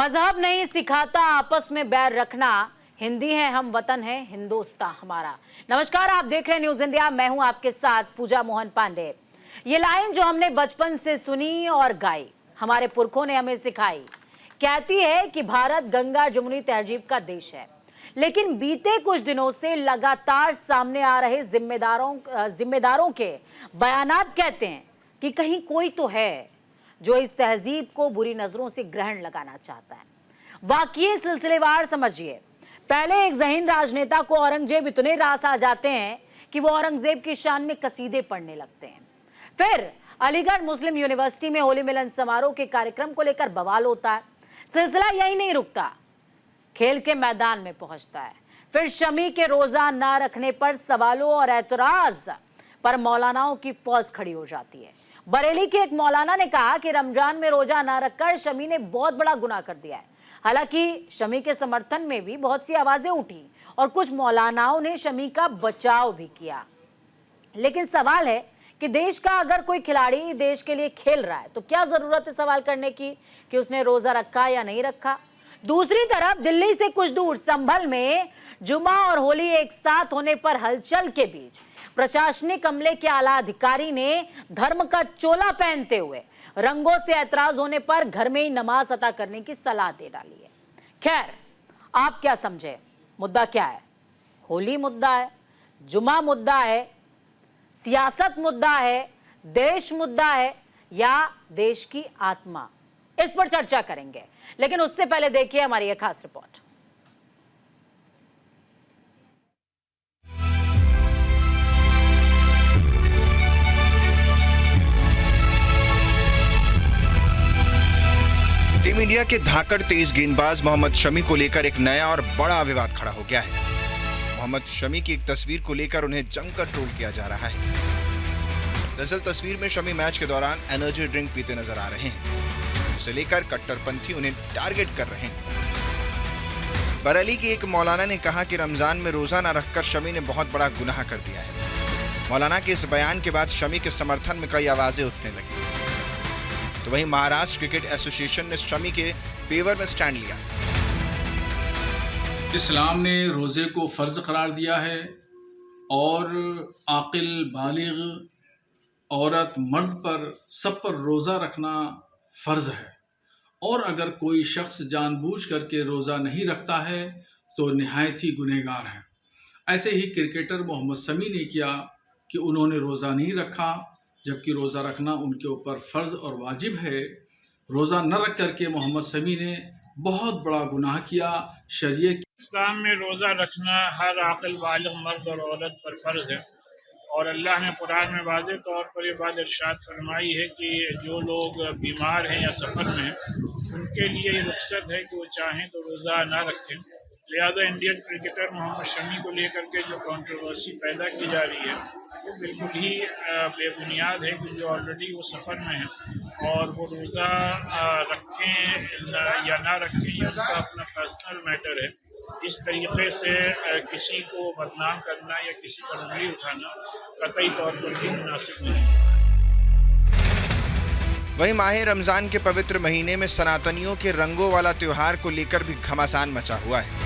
मजहब नहीं सिखाता आपस में बैर रखना, हिंदी है हम वतन है हिंदुस्तान हमारा। नमस्कार, आप देख रहे हैं न्यूज इंडिया। मैं हूं आपके साथ पूजा मोहन पांडे। ये लाइन जो हमने बचपन से सुनी और गाई, हमारे पुरखों ने हमें सिखाई, कहती है कि भारत गंगा जमुनी तहजीब का देश है। लेकिन बीते कुछ दिनों से लगातार सामने आ रहे जिम्मेदारों के बयानात कहते हैं कि कहीं कोई तो है जो इस तहजीब को बुरी नजरों से ग्रहण लगाना चाहता है। वाकई सिलसिलेवार समझिए। पहले एक ज़हीन राजनेता को औरंगजेब इतने रास आ जाते हैं कि वो औरंगजेब की शान में कसीदे पढ़ने लगते हैं। फिर अलीगढ़ मुस्लिम यूनिवर्सिटी में होली मिलन समारोह के कार्यक्रम को लेकर बवाल होता है। सिलसिला यही नहीं रुकता, खेल के मैदान में पहुंचता है। फिर शमी के रोजा ना रखने पर सवालों और एतराज पर मौलानाओं की फौज खड़ी हो जाती है। बरेली के एक मौलाना ने कहा कि रमजान में रोजा ना रखकर शमी ने बहुत बड़ा गुनाह कर दिया है। हालांकि शमी के समर्थन में भी बहुत सी आवाजें उठी और कुछ मौलानाओं ने शमी का बचाव भी किया। लेकिन सवाल है कि देश का अगर कोई खिलाड़ी देश के लिए खेल रहा है तो क्या जरूरत है सवाल करने की कि उसने रोजा रखा या नहीं रखा। दूसरी तरफ दिल्ली से कुछ दूर संभल में जुमा और होली एक साथ होने पर हलचल के बीच प्रशासनिक अमले के आला अधिकारी ने धर्म का चोला पहनते हुए रंगों से ऐतराज होने पर घर में ही नमाज अदा करने की सलाह दे डाली है। खैर, आप क्या समझे, मुद्दा क्या है? होली मुद्दा है, जुमा मुद्दा है, सियासत मुद्दा है, देश मुद्दा है या देश की आत्मा? इस पर चर्चा करेंगे, लेकिन उससे पहले देखिए हमारी एक खास रिपोर्ट। टीम इंडिया के धाकड़ तेज गेंदबाज मोहम्मद शमी को लेकर एक नया और बड़ा विवाद खड़ा हो गया है। मोहम्मद शमी की एक तस्वीर को लेकर उन्हें जमकर ट्रोल किया जा रहा है। दरअसल तस्वीर में शमी मैच के दौरान एनर्जी ड्रिंक पीते नजर आ रहे हैं, जिसे लेकर कट्टरपंथी उन्हें टारगेट कर रहे हैं। बरेली के एक मौलाना ने कहा कि रमजान में रोजा न रखकर शमी ने बहुत बड़ा गुनाह कर दिया है। मौलाना के इस बयान के बाद शमी के समर्थन में कई आवाजें उठने लगी। तो वहीं महाराष्ट्र क्रिकेट एसोसिएशन ने शमी के फेवर में स्टैंड लिया। इस्लाम ने रोज़े को फ़र्ज करार दिया है और आकिल बालिग औरत मर्द पर सब पर रोज़ा रखना फ़र्ज है। और अगर कोई शख्स जानबूझ करके रोज़ा नहीं रखता है तो निहायत ही गुनहगार है। ऐसे ही क्रिकेटर मोहम्मद शमी ने किया कि उन्होंने रोज़ा नहीं रखा, जबकि रोज़ा रखना उनके ऊपर फ़र्ज और वाजिब है। रोज़ा न रख करके मोहम्मद शमी ने बहुत बड़ा गुनाह किया। शरीयत इस्लाम में रोज़ा रखना हर आकिल बालिग मर्द और औरत पर फ़र्ज है और अल्लाह ने कुरान में वाज़ेह तौर पर ये बात इरशाद फरमाई है कि जो लोग बीमार हैं या सफ़र में हैं उनके लिए ये रुख्सत है कि वो चाहें तो रोज़ा ना रखें। लिहाजा इंडियन क्रिकेटर मोहम्मद शमी को लेकर के जो कंट्रोवर्सी पैदा की जा रही है वो बिल्कुल ही बेबुनियाद है कि जो ऑलरेडी वो सफ़र में है और वो रोज़ा रखें या ना रखें ये उनका अपना पर्सनल मैटर है। इस तरीके से किसी को बदनाम करना या किसी पर उंगली उठाना कतई तौर पर भी मुनासिब नहीं है। वहीं माह रमजान के पवित्र महीने में सनातनियों के रंगों वाला त्योहार को लेकर भी घमासान मचा हुआ है।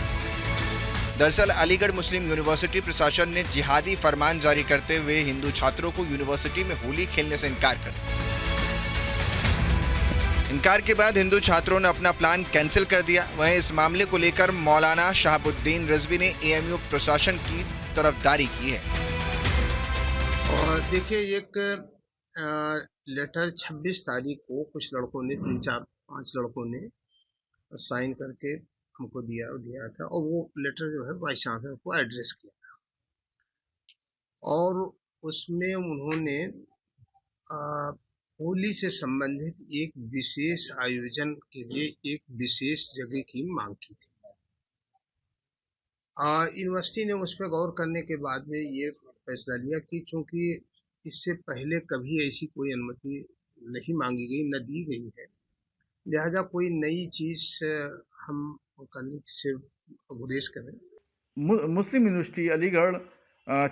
दरअसल अलीगढ़ मुस्लिम यूनिवर्सिटी प्रशासन ने जिहादी फरमान जारी करते हुए हिंदू छात्रों को यूनिवर्सिटी में होली खेलने से इनकार कर दिया। इनकार के बाद हिंदू छात्रों ने अपना प्लान कैंसिल कर दिया। वहीं इस मामले को लेकर मौलाना शहाबुद्दीन रिजवी ने एएमयू प्रशासन की तरफदारी की है। और देखिए, एक लेटर 26 तारीख को कुछ लड़कों ने 3-4-5 लड़कों ने साइन करके हमको दिया था और वो लेटर जो है वाइस चांसलर को एड्रेस किया था और उसमें उन्होंने होली से संबंधित एक विशेष आयोजन के लिए एक विशेष जगह की मांग की थी। यूनिवर्सिटी ने उस पर गौर करने के बाद में ये फैसला लिया कि चूंकि इससे पहले कभी ऐसी कोई अनुमति नहीं मांगी गई, न दी गई है, लिहाजा कोई नई चीज हम करने से गुरेज करें। मुस्लिम यूनिवर्सिटी अलीगढ़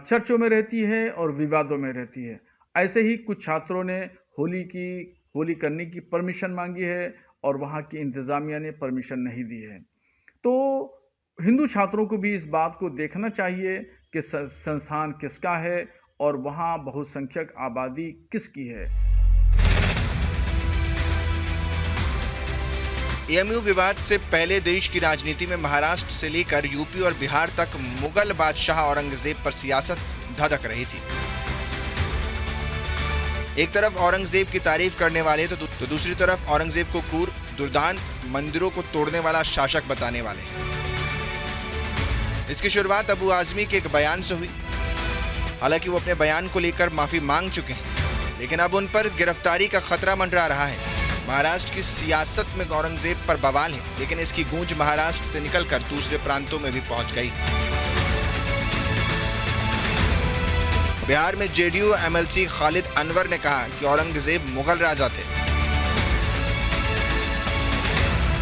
चर्चों में रहती है और विवादों में रहती है। ऐसे ही कुछ छात्रों ने होली करने की परमिशन मांगी है और वहाँ की इंतज़ामिया ने परमिशन नहीं दी है। तो हिंदू छात्रों को भी इस बात को देखना चाहिए कि संस्थान किसका है और वहाँ बहुसंख्यक आबादी किसकी है। एएमयू विवाद से पहले देश की राजनीति में महाराष्ट्र से लेकर यूपी और बिहार तक मुगल बादशाह औरंगजेब पर सियासत धधक रही थी। एक तरफ औरंगजेब की तारीफ करने वाले तो दूसरी तरफ औरंगजेब को क्रूर, दुर्दांत, मंदिरों को तोड़ने वाला शासक बताने वाले। इसकी शुरुआत अबू आजमी के एक बयान से हुई। हालांकि वो अपने बयान को लेकर माफी मांग चुके हैं, लेकिन अब उन पर गिरफ्तारी का खतरा मंडरा रहा है। महाराष्ट्र की सियासत में औरंगजेब पर बवाल है, लेकिन इसकी गूंज महाराष्ट्र से निकलकर दूसरे प्रांतों में भी पहुंच गई। बिहार में जेडीयू एमएलसी खालिद अनवर ने कहा कि औरंगजेब मुगल राजा थे।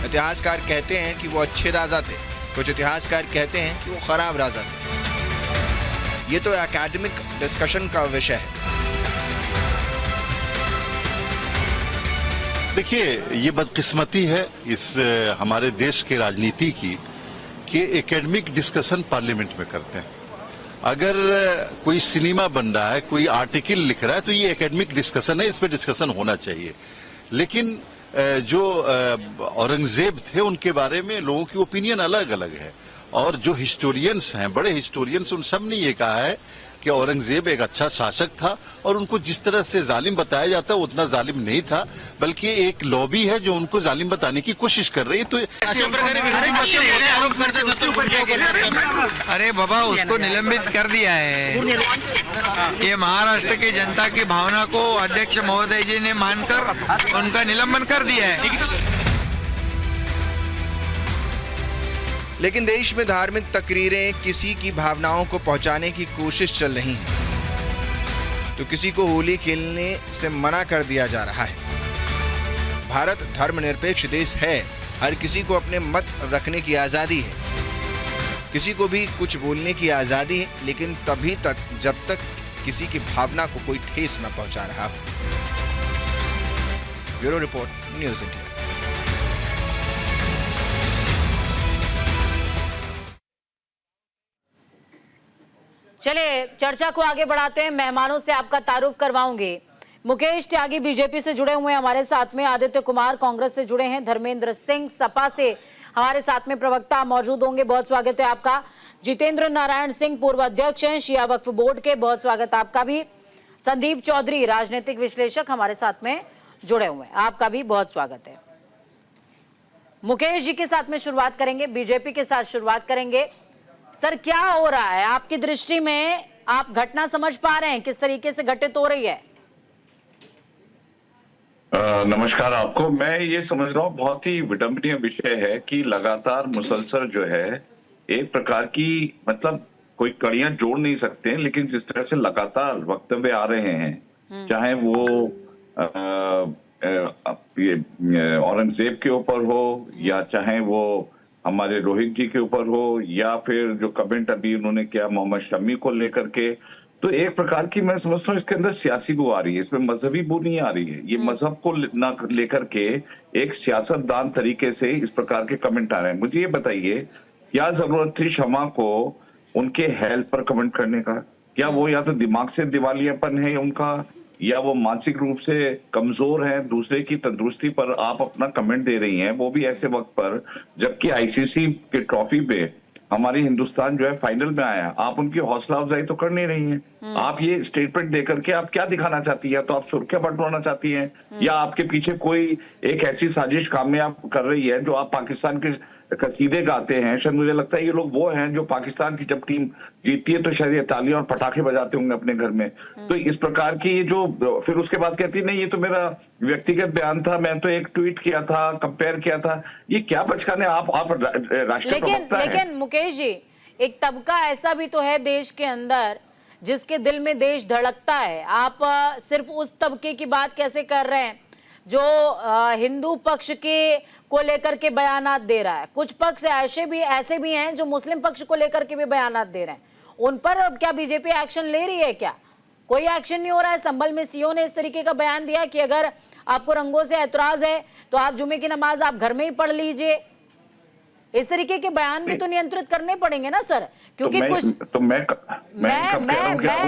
इतिहासकार कहते हैं कि वो अच्छे राजा थे, कुछ इतिहासकार कहते हैं कि वो खराब राजा थे। ये तो एकेडमिक डिस्कशन का विषय है। देखिए, ये बदकिस्मती है इस हमारे देश के राजनीति की कि एकेडमिक डिस्कशन पार्लियामेंट में करते हैं। अगर कोई सिनेमा बन रहा है, कोई आर्टिकल लिख रहा है, तो ये एकेडमिक डिस्कशन है, इस पे डिस्कशन होना चाहिए। लेकिन जो औरंगजेब थे उनके बारे में लोगों की ओपिनियन अलग अलग है, और जो हिस्टोरियंस हैं, बड़े हिस्टोरियंस, उन सब ने ये कहा है कि औरंगजेब एक अच्छा शासक था और उनको जिस तरह से जालिम बताया जाता है उतना जालिम नहीं था, बल्कि एक लॉबी है जो उनको जालिम बताने की कोशिश कर रही है। तो अरे बाबा, उसको निलंबित कर दिया है। ये महाराष्ट्र की जनता की भावना को अध्यक्ष महोदय जी ने मानकर उनका निलंबन कर दिया है। लेकिन देश में धार्मिक तकरीरें किसी की भावनाओं को पहुंचाने की कोशिश चल रही है, तो किसी को होली खेलने से मना कर दिया जा रहा है। भारत धर्मनिरपेक्ष देश है, हर किसी को अपने मत रखने की आजादी है, किसी को भी कुछ बोलने की आजादी है, लेकिन तभी तक जब तक किसी की भावना को कोई ठेस न पहुंचा रहा हो। Bureau report, news India. चलिए चर्चा को आगे बढ़ाते हैं। मेहमानों से आपका तारुफ करवाऊंगी। मुकेश त्यागी बीजेपी से जुड़े हुए हैं हमारे साथ में, आदित्य कुमार कांग्रेस से जुड़े हैं, धर्मेंद्र सिंह सपा से हमारे साथ में प्रवक्ता मौजूद होंगे, बहुत स्वागत है आपका। जितेंद्र नारायण सिंह पूर्व अध्यक्ष हैं शिया वक्फ बोर्ड के, बहुत स्वागत आपका भी। संदीप चौधरी राजनीतिक विश्लेषक हमारे साथ में जुड़े हुए हैं, आपका भी बहुत स्वागत है। मुकेश जी के साथ में शुरुआत करेंगे, बीजेपी के साथ शुरुआत करेंगे। सर, क्या हो रहा है आपकी दृष्टि में? आप घटना समझ पा रहे हैं किस तरीके से घटित हो रही है? नमस्कार आपको। मैं ये समझ रहा हूँ बहुत ही विडंबनीय विषय है कि लगातार मुसलसल जो है एक प्रकार की, मतलब कोई कड़ियां जोड़ नहीं सकते हैं, लेकिन जिस तरह से लगातार वक्तव्य आ रहे हैं, चाहे वो औरंगजेब के ऊपर हो या चाहे वो हमारे रोहित जी के ऊपर हो या फिर जो कमेंट अभी उन्होंने किया मोहम्मद शमी को लेकर के, तो एक प्रकार की मैं समझता हूँ इसके अंदर सियासी बू आ रही है, इसमें मजहबी बू नहीं आ रही है। ये मजहब को ना लेकर के एक सियासतदान तरीके से इस प्रकार के कमेंट आ रहे हैं। मुझे ये बताइए, क्या जरूरत थी शमा को उनके हेल्थ पर कमेंट करने का? क्या वो या तो दिमाग से दिवालियापन है उनका, या वो मानसिक रूप से कमजोर है? दूसरे की तंदुरुस्ती पर आप अपना कमेंट दे रही हैं, वो भी ऐसे वक्त पर जबकि आईसीसी के ट्रॉफी पे हमारी हिंदुस्तान जो है फाइनल में आया। आप उनकी हौसला अफजाई तो कर नहीं रही हैं। आप ये स्टेटमेंट देकर के आप क्या दिखाना चाहती है? तो आप सुर्खियां बटोरना चाहती हैं, या आपके पीछे कोई एक ऐसी साजिश कामयाब कर रही है जो आप पाकिस्तान के कसीदे गाते हैं? शायद मुझे लगता है ये लोग वो हैं जो पाकिस्तान की जब टीम जीतती है तो शायद ये तालियां और पटाखे बजाते होंगे अपने घर में। तो इस प्रकार की ये जो फिर उसके बाद कहती नहीं ये तो मेरा व्यक्तिगत बयान था, मैं तो एक ट्वीट किया था, कंपेयर किया था, ये क्या बचकाने? आप राष्ट्रीय प्रवक्ता हैं। लेकिन मुकेश जी, एक तबका ऐसा भी तो है देश के अंदर जिसके दिल में देश धड़कता है। आप सिर्फ उस तबके की बात कैसे कर रहे हैं जो हिंदू पक्ष के को लेकर के बयानात दे रहा है? कुछ पक्ष ऐसे भी हैं जो मुस्लिम पक्ष को लेकर के भी बयानात दे रहे हैं, उन पर अब क्या बीजेपी एक्शन ले रही है क्या? कोई एक्शन नहीं हो रहा है। संभल में सीओ ने इस तरीके का बयान दिया कि अगर आपको रंगों से ऐतराज है तो आप जुमे की नमाज आप घर में ही पढ़ लीजिए। इस तरीके के बयान भी तो नियंत्रित करने पड़ेंगे ना सर, क्योंकि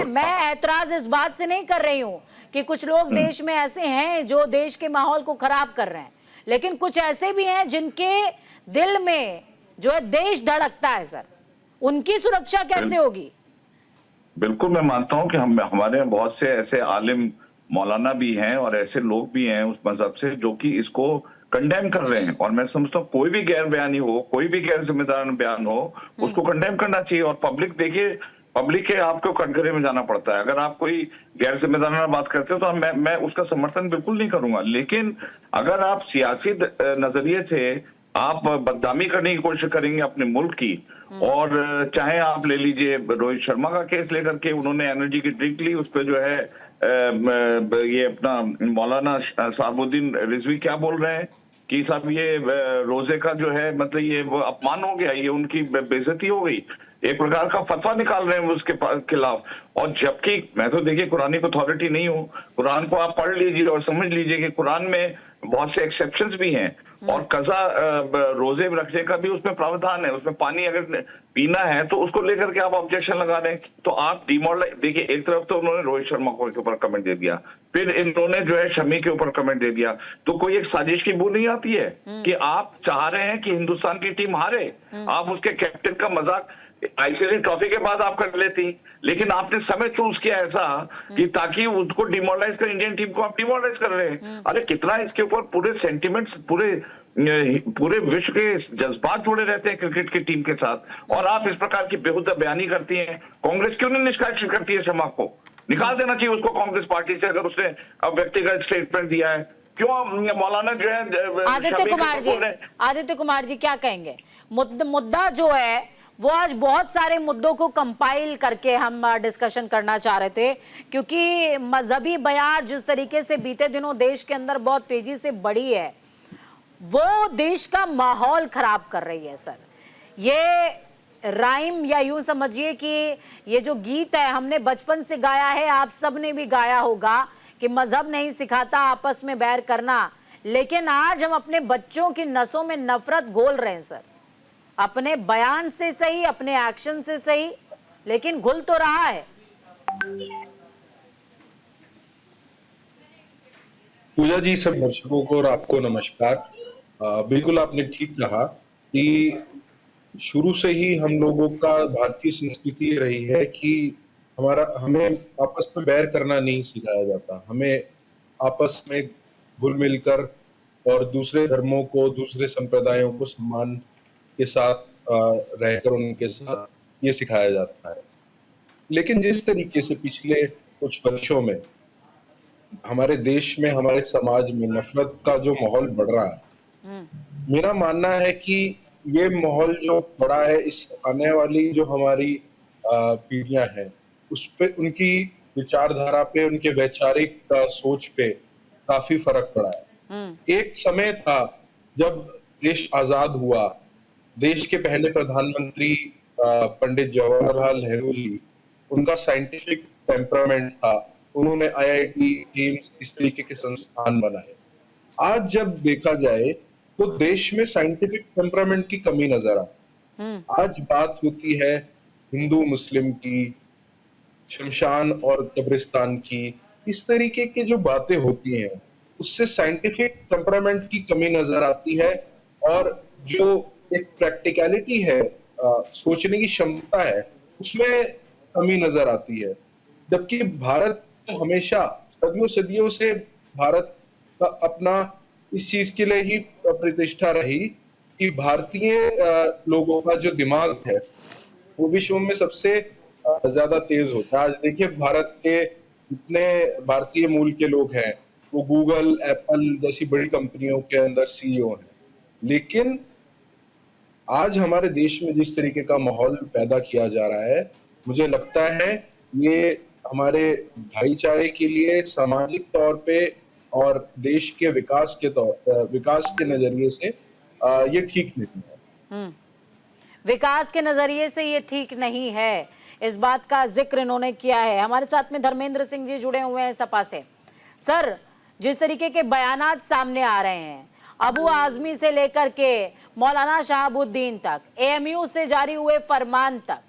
मैं ऐतराज इस बात से नहीं कर रही हूँ कि कुछ लोग देश में ऐसे हैं जो देश के माहौल को खराब कर रहे हैं, लेकिन कुछ ऐसे भी हैं जिनके दिल में जो है देश धड़कता है सर, उनकी सुरक्षा कैसे होगी? बिल्कुल मैं मानता हूं कि हमारे यहाँ बहुत से ऐसे आलिम मौलाना भी हैं और ऐसे लोग भी हैं उस मजहब से जो कि इसको कंडेम कर रहे हैं। और मैं समझता हूँ कोई भी गैर बयानी हो, कोई भी गैर जिम्मेदार बयान हो, उसको कंडेम करना चाहिए। और पब्लिक देखिए, पब्लिक के आपको कटघरे में जाना पड़ता है। अगर आप कोई गैर जिम्मेदाराना बात करते हो तो मैं उसका समर्थन बिल्कुल नहीं करूंगा, लेकिन अगर आप सियासी नजरिए से आप बदनामी करने की कोशिश करेंगे अपने मुल्क की, और चाहे आप ले लीजिए रोहित शर्मा का केस लेकर के उन्होंने एनर्जी की ड्रिंक ली, उस पर जो है ये अपना मौलाना साहबुद्दीन रिजवी क्या बोल रहे हैं कि साहब ये रोजे का जो है मतलब ये वो अपमान हो गया, ये उनकी बेइज्जती हो गई, एक प्रकार का फतवा निकाल रहे हैं उसके खिलाफ। और जबकि मैं तो देखिए कुरानिक अथॉरिटी नहीं हूँ, कुरान को आप पढ़ लीजिए और समझ लीजिए कि कुरान में बहुत से एक्सेप्शंस भी हैं और कजा रोजे रखने का भी उसमें प्रावधान है। उसमें पानी अगर पीना है तो उसको लेकर के आप ऑब्जेक्शन लगा रहे हैं, तो आप डिमोरलाइज देखिए। एक तरफ तो उन्होंने रोहित शर्मा के ऊपर कमेंट दे दिया, फिर इन्होंने जो है शमी के ऊपर कमेंट दे दिया, तो कोई एक साजिश की बू नहीं आती है कि आप चाह रहे हैं कि हिंदुस्तान की टीम हारे, आप उसके कैप्टन का मजाक आईसीसी ट्रॉफी के बाद आप कर लेती, लेकिन आपने समय चूज किया ऐसा कि ताकि उसको डिमोरलाइज कर, इंडियन टीम को आप डिमोरलाइज कर रहे हैं। अरे कितना इसके ऊपर पूरे सेंटिमेंट्स, पूरे विश्व के जज्बात जुड़े रहते हैं क्रिकेट की टीम के साथ, और आप इस प्रकार की बेहुदा बयानी करती हैं। कांग्रेस क्यों नहीं निष्कासित करती है शर्मा को? निकाल देना चाहिए उसको कांग्रेस पार्टी से, अगर उसने अब व्यक्तिगत स्टेटमेंट दिया है। क्यों मौलाना जो है आदित्य कुमार जी क्या कहेंगे? मुद्दा जो है वो आज बहुत सारे मुद्दों को कंपाइल करके हम डिस्कशन करना चाह रहे थे, क्योंकि मजहबी बयार जिस तरीके से बीते दिनों देश के अंदर बहुत तेजी से बढ़ी है, वो देश का माहौल खराब कर रही है सर। ये राइम या यूं समझिए कि ये जो गीत है हमने बचपन से गाया है, आप सब ने भी गाया होगा कि मजहब नहीं सिखाता आपस में बैर करना, लेकिन आज हम अपने बच्चों की नसों में नफरत घोल रहे हैं सर, अपने बयान से सही, अपने एक्शन से सही, लेकिन घुल तो रहा है। पूजा जी, सब दर्शकों को और आपको नमस्कार। बिल्कुल आपने ठीक कहा कि शुरू से ही हम लोगों का भारतीय संस्कृति रही है कि हमें आपस में बैर करना नहीं सिखाया जाता, हमें आपस में घुल मिलकर और दूसरे धर्मों को, दूसरे संप्रदायों को सम्मान के साथ रहकर उनके साथ ये सिखाया जाता है। लेकिन जिस तरीके से पिछले कुछ वर्षों में हमारे देश में, हमारे समाज में नफरत का जो माहौल बढ़ रहा है, मेरा मानना है कि ये माहौल जो बढ़ा है, इस आने वाली जो हमारी पीढ़ियां हैं उस पे, उनकी विचारधारा पे, उनके वैचारिक सोच पे काफी फर्क पड़ा है। एक समय था जब देश आजाद हुआ, देश के पहले प्रधानमंत्री पंडित जवाहरलाल नेहरू जी, उनका साइंटिफिक टेम्परामेंट था, उन्होंने आईआईटी, एम्स इस तरीके के संस्थान बनाए। आज जब देखा जाए तो देश में साइंटिफिक टेम्परामेंट की कमी नजर आती। आज बात होती है हिंदू मुस्लिम की, शमशान और कब्रिस्तान की, इस तरीके की जो बातें होती हैं उससे साइंटिफिक टेम्परामेंट की कमी नजर आती है, और जो एक प्रैक्टिकलिटी है, सोचने की क्षमता है, उसमें कमी नजर आती है। जबकि भारत तो हमेशा सदियों से भारत का अपना इस चीज के लिए ही प्रतिष्ठा रही कि भारतीय लोगों का जो दिमाग है वो विश्व में सबसे ज्यादा तेज होता है। आज देखिए भारत के जितने भारतीय मूल के लोग हैं वो गूगल, एप्पल जैसी बड़ी कंपनियों के अंदर सीईओ हैं, लेकिन आज हमारे देश में जिस तरीके का माहौल पैदा किया जा रहा है, मुझे लगता है ये हमारे भाईचारे के लिए, सामाजिक तौर पे और देश के विकास के नजरिए से ये ठीक नहीं है। विकास के नजरिए से ये ठीक नहीं है, इस बात का जिक्र इन्होंने किया है। हमारे साथ में धर्मेंद्र सिंह जी जुड़े हुए हैं सपा से। सर, जिस तरीके के बयानात सामने आ रहे हैं, अबू आजमी से लेकर के मौलाना शहाबुद्दीन तक, एएमयू से जारी हुए फरमान तक,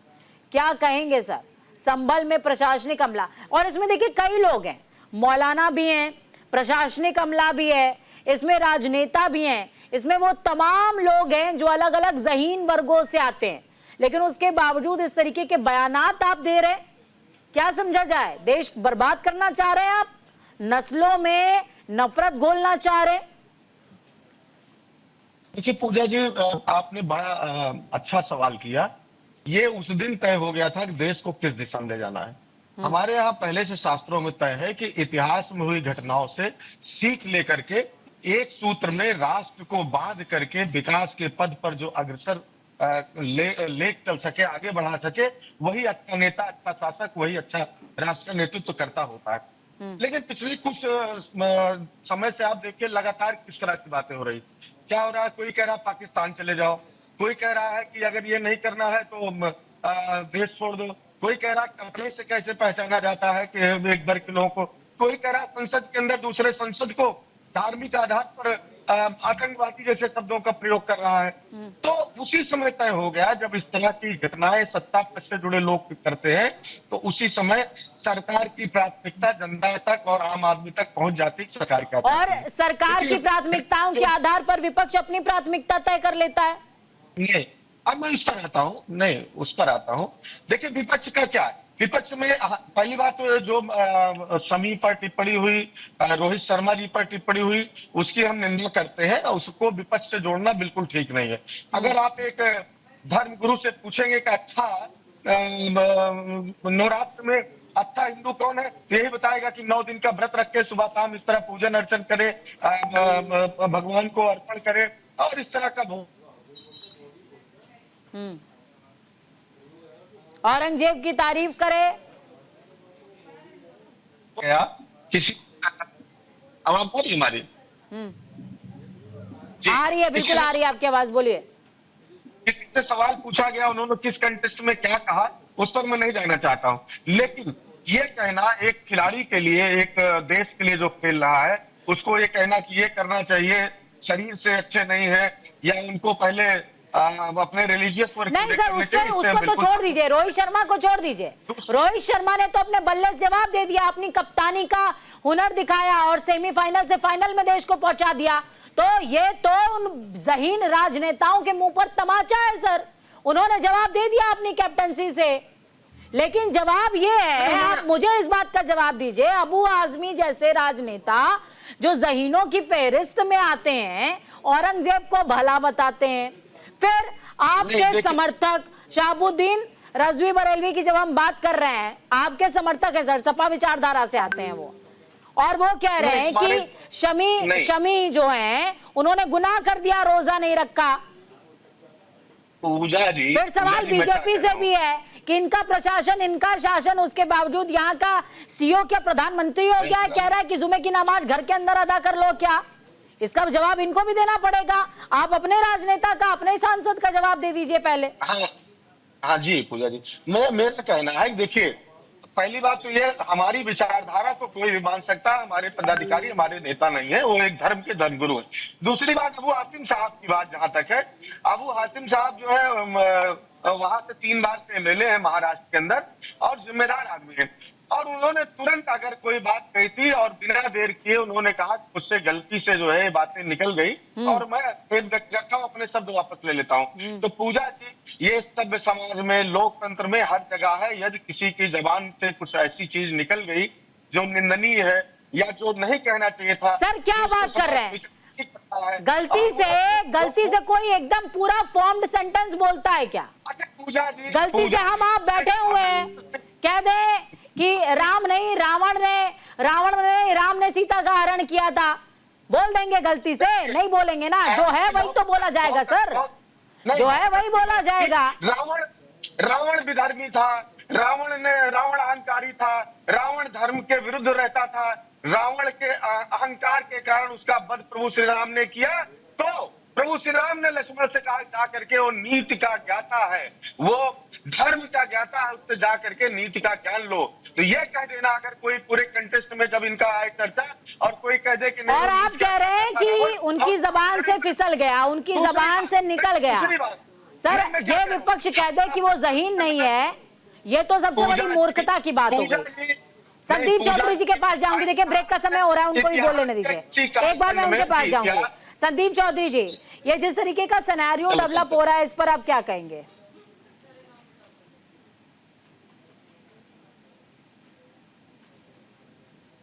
क्या कहेंगे सर? संभल में प्रशासनिक अमला, और इसमें देखिए कई लोग हैं, मौलाना भी हैं, प्रशासनिक अमला भी है, इसमें राजनेता भी हैं, इसमें वो तमाम लोग हैं जो अलग अलग ज़हीन वर्गों से आते हैं, लेकिन उसके बावजूद इस तरीके के बयानात आप दे रहे, क्या समझा जाए? देश बर्बाद करना चाह रहे हैं आप? नस्लों में नफरत घोलना चाह रहे? देखिए पूजा जी, आपने बड़ा अच्छा सवाल किया। ये उस दिन तय हो गया था कि देश को किस दिशा में ले जाना है। हमारे यहाँ पहले से शास्त्रों में तय है कि इतिहास में हुई घटनाओं से सीख लेकर के एक सूत्र में राष्ट्र को बांध करके विकास के पद पर जो अग्रसर ले चल सके, आगे बढ़ा सके, वही अच्छा नेता, अच्छा शासक, वही अच्छा राष्ट्र का नेतृत्व करता होता है। लेकिन पिछले कुछ समय से आप देखिए लगातार किस तरह की बातें हो रही। क्या हो रहा है? कोई कह रहा है पाकिस्तान चले जाओ, कोई कह रहा है कि अगर ये नहीं करना है तो देश छोड़ दो, कोई कह रहा है कपड़े से कैसे पहचाना जाता है कि एक वर्ग के लोगों को, कोई कह रहा है संसद के अंदर दूसरे संसद को धार्मिक आधार पर आतंकवादी जैसे शब्दों का प्रयोग कर रहा है। तो उसी समय तय हो गया, जब इस तरह की घटनाएं सत्ता पक्ष से जुड़े लोग करते हैं तो उसी समय सरकार की प्राथमिकता जनता तक और आम आदमी तक पहुंच जाती है। सरकार का और सरकार की प्राथमिकताओं के आधार पर विपक्ष अपनी प्राथमिकता तय कर लेता है। नहीं, अब मैं उस पर आता हूँ। नहीं, उस पर आता हूँ। देखिए विपक्ष का क्या है? विपक्ष में पहली बात तो जो शमी पर टिप्पणी हुई, रोहित शर्मा जी पर टिप्पणी हुई, उसकी हम निंदा करते हैं। उसको विपक्ष से जोड़ना बिल्कुल ठीक नहीं है। अगर आप एक धर्म गुरु से पूछेंगे कि अच्छा नवरात्र में अच्छा हिंदू कौन है, यही बताएगा कि 9 दिन का व्रत रख के सुबह शाम इस तरह पूजन अर्चन करे, भगवान को अर्पण करे और इस तरह का औरंगजेब की तारीफ करे। किसी आवाज आ रही हमारी? आ रही है, बिल्कुल आ रही है आपकी आवाज, बोलिए। किससे सवाल पूछा गया, उन्होंने किस कंटेस्ट में क्या कहा, उस पर मैं नहीं जाना चाहता हूं। लेकिन ये कहना एक खिलाड़ी के लिए, एक देश के लिए जो खेल रहा है, उसको ये कहना कि ये करना चाहिए, शरीर से अच्छे नहीं है, या उनको पहले अपने रिलीजियस वर्क नहीं सर, उसको तो छोड़ दीजिए, रोहित शर्मा को छोड़ दीजिए। रोहित शर्मा ने तो अपने बल्ले से जवाब दे दिया, अपनी कप्तानी का हुनर दिखाया और सेमीफाइनल से फाइनल में देश को पहुंचा दिया। तो ये तो उन ज़हीन राजनेताओं के मुंह पर तमाचा है सर, उन्होंने जवाब दे दिया अपनी कैप्टनसी से। लेकिन जवाब ये है, आप मुझे इस बात का जवाब दीजिए, अबू आजमी जैसे राजनेता जो ज़हीनों की फेहरिस्त में आते हैं, औरंगजेब को भला बताते हैं, फिर आपके समर्थक शहाबुद्दीन रजवी बरेलवी की जब हम बात कर रहे हैं, आपके समर्थक है सर, सपा विचारधारा से आते हैं वो, और वो कह रहे हैं कि शमी जो हैं उन्होंने गुनाह कर दिया, रोजा नहीं रखा। पूजा जी, फिर सवाल बीजेपी से भी है कि इनका प्रशासन, इनका शासन, उसके बावजूद यहाँ का सीओ क्या प्रधानमंत्री हो गया है, कह रहा है कि जुमे की नमाज घर के अंदर अदा कर लो। क्या इसका जवाब इनको भी देना पड़ेगा? आप अपने राजनेता का, अपने सांसद का जवाब दे दीजिए पहले। हाँ जी पूजा जी, मेरा कहना है, देखिए पहली बात तो ये, हमारी विचारधारा को कोई भी मान सकता है, हमारे पदाधिकारी हमारे नेता नहीं है, वो एक धर्म के धर्मगुरु है। दूसरी बात, अबू हाशिम साहब की बात जहां तक है, अबू हाशिम साहब जो है वहां से 3 बार से एमएलए है महाराष्ट्र के अंदर और जिम्मेदार आदमी है, और उन्होंने तुरंत अगर कोई बात कही थी और बिना देर किए उन्होंने कहा मुझसे गलती से जो है बातें निकल गई और मैं रखा अपने शब्द वापस ले लेता हूँ। तो पूजा जी, ये सभ्य समाज में, लोकतंत्र में हर जगह है, यदि किसी की जबान से कुछ ऐसी चीज निकल गई जो निंदनीय है या जो नहीं कहना चाहिए था। सर क्या बात कर रहे हैं? गलती से कोई एकदम पूरा फॉर्म्ड सेंटेंस बोलता है क्या? पूजा जी, गलती से हम आप बैठे हुए हैं, कह दे कि राम नहीं रावण ने राम ने सीता का हरण किया था, बोल देंगे गलती से? नहीं बोलेंगे ना, जो है वही तो बोला जाएगा सर, जो है वही बोला जाएगा। रावण विधर्मी था, रावण अहंकारी था, रावण धर्म के विरुद्ध रहता था, रावण के अहंकार के कारण उसका वध प्रभु श्री राम ने किया, तो प्रभु श्री राम ने लक्ष्मण से कहा जा करके वो नीति का ज्ञाता है, वो धर्म का ज्ञाता है, उससे जा करके नीति का ज्ञान लो। तो ये कह देना अगर कोई पूरे कंटेस्ट में जब इनका आए चर्चा और कोई कह दे कि नहीं, और आप कह रहे हैं कि उनकी जबान से फिसल गया, उनकी जबान से निकल गया। सर, ये विपक्ष कह दे कि वो ज़हीन नहीं है, ये तो सबसे बड़ी मूर्खता की बात हो गई। संदीप चौधरी जी के पास जाऊंगी, देखिए ब्रेक का समय हो रहा है, उनको भी बोल लेने दीजिए। एक बार मैं उनके पास जाऊंगी। संदीप चौधरी जी, ये जिस तरीके का सिनेरियो डेवलप हो रहा है, इस पर आप क्या कहेंगे?